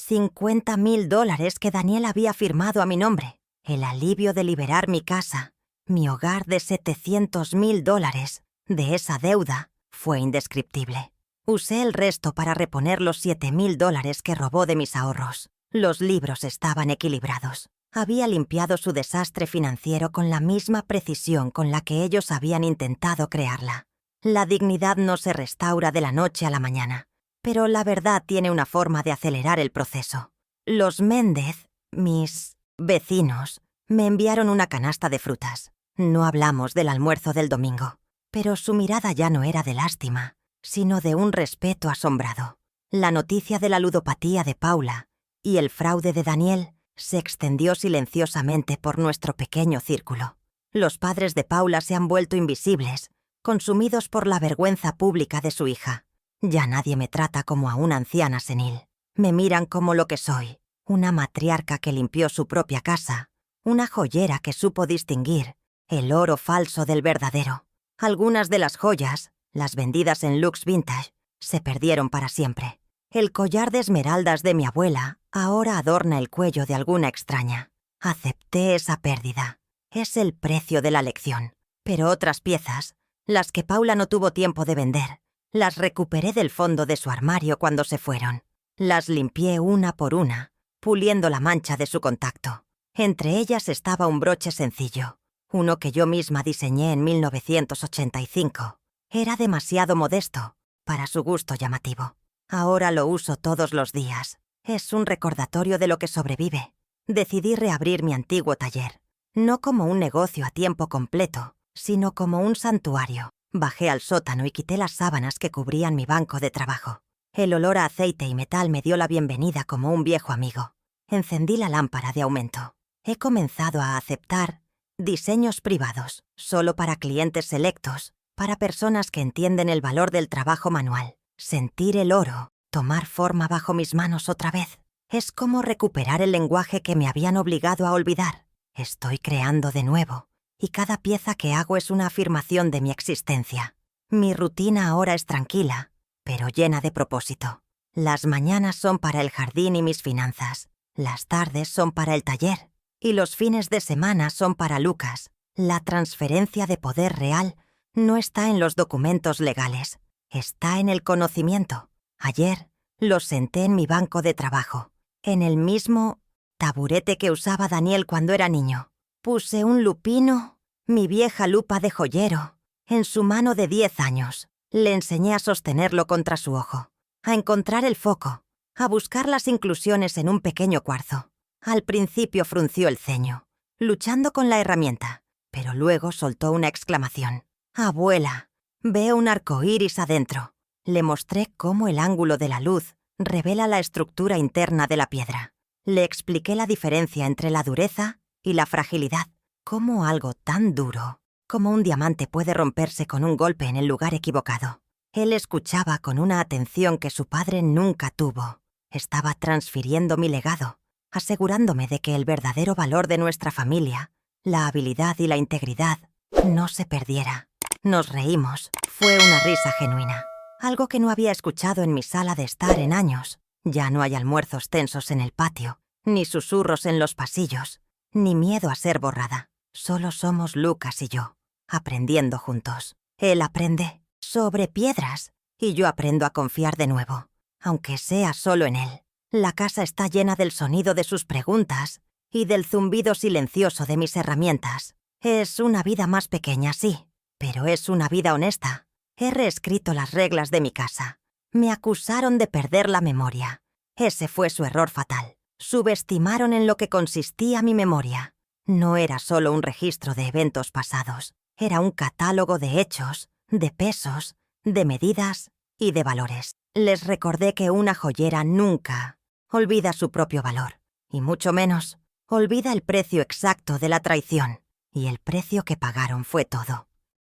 $50,000 que Daniel había firmado a mi nombre. El alivio de liberar mi casa, mi hogar de $700,000 de esa deuda, fue indescriptible. Usé el resto para reponer los $7,000 que robó de mis ahorros. Los libros estaban equilibrados. Había limpiado su desastre financiero con la misma precisión con la que ellos habían intentado crearla. La dignidad no se restaura de la noche a la mañana, pero la verdad tiene una forma de acelerar el proceso. Los Méndez, mis vecinos, me enviaron una canasta de frutas. No hablamos del almuerzo del domingo, pero su mirada ya no era de lástima, sino de un respeto asombrado. La noticia de la ludopatía de Paula y el fraude de Daniel se extendió silenciosamente por nuestro pequeño círculo. Los padres de Paula se han vuelto invisibles, consumidos por la vergüenza pública de su hija. Ya nadie me trata como a una anciana senil. Me miran como lo que soy, una matriarca que limpió su propia casa, una joyera que supo distinguir el oro falso del verdadero. Algunas de las joyas, las vendidas en Lux Vintage, se perdieron para siempre. El collar de esmeraldas de mi abuela ahora adorna el cuello de alguna extraña. Acepté esa pérdida. Es el precio de la lección. Pero otras piezas, las que Paula no tuvo tiempo de vender, las recuperé del fondo de su armario cuando se fueron. Las limpié una por una, puliendo la mancha de su contacto. Entre ellas estaba un broche sencillo, uno que yo misma diseñé en 1985. Era demasiado modesto para su gusto llamativo. Ahora lo uso todos los días. Es un recordatorio de lo que sobrevive. Decidí reabrir mi antiguo taller, no como un negocio a tiempo completo, sino como un santuario. Bajé al sótano y quité las sábanas que cubrían mi banco de trabajo. El olor a aceite y metal me dio la bienvenida como un viejo amigo. Encendí la lámpara de aumento. He comenzado a aceptar diseños privados, solo para clientes selectos, para personas que entienden el valor del trabajo manual. Sentir el oro tomar forma bajo mis manos otra vez. Es como recuperar el lenguaje que me habían obligado a olvidar. Estoy creando de nuevo, y cada pieza que hago es una afirmación de mi existencia. Mi rutina ahora es tranquila, pero llena de propósito. Las mañanas son para el jardín y mis finanzas, las tardes son para el taller, y los fines de semana son para Lucas. La transferencia de poder real no está en los documentos legales, está en el conocimiento. Ayer los senté en mi banco de trabajo, en el mismo taburete que usaba Daniel cuando era niño. Puse un lupino, mi vieja lupa de joyero, en su mano de 10 años. Le enseñé a sostenerlo contra su ojo, a encontrar el foco, a buscar las inclusiones en un pequeño cuarzo. Al principio frunció el ceño, luchando con la herramienta, pero luego soltó una exclamación. «Abuela, veo un arco iris adentro». Le mostré cómo el ángulo de la luz revela la estructura interna de la piedra. Le expliqué la diferencia entre la dureza y la fragilidad, cómo algo tan duro como un diamante puede romperse con un golpe en el lugar equivocado. Él escuchaba con una atención que su padre nunca tuvo. Estaba transfiriendo mi legado, asegurándome de que el verdadero valor de nuestra familia, la habilidad y la integridad, no se perdiera. Nos reímos. Fue una risa genuina. Algo que no había escuchado en mi sala de estar en años. Ya no hay almuerzos tensos en el patio, ni susurros en los pasillos, ni miedo a ser borrada. Solo somos Lucas y yo, aprendiendo juntos. Él aprende sobre piedras y yo aprendo a confiar de nuevo, aunque sea solo en él. La casa está llena del sonido de sus preguntas y del zumbido silencioso de mis herramientas. Es una vida más pequeña, sí, pero es una vida honesta. He reescrito las reglas de mi casa. Me acusaron de perder la memoria. Ese fue su error fatal. Subestimaron en lo que consistía mi memoria. No era solo un registro de eventos pasados. Era un catálogo de hechos, de pesos, de medidas y de valores. Les recordé que una joyera nunca olvida su propio valor, y mucho menos olvida el precio exacto de la traición. Y el precio que pagaron fue todo.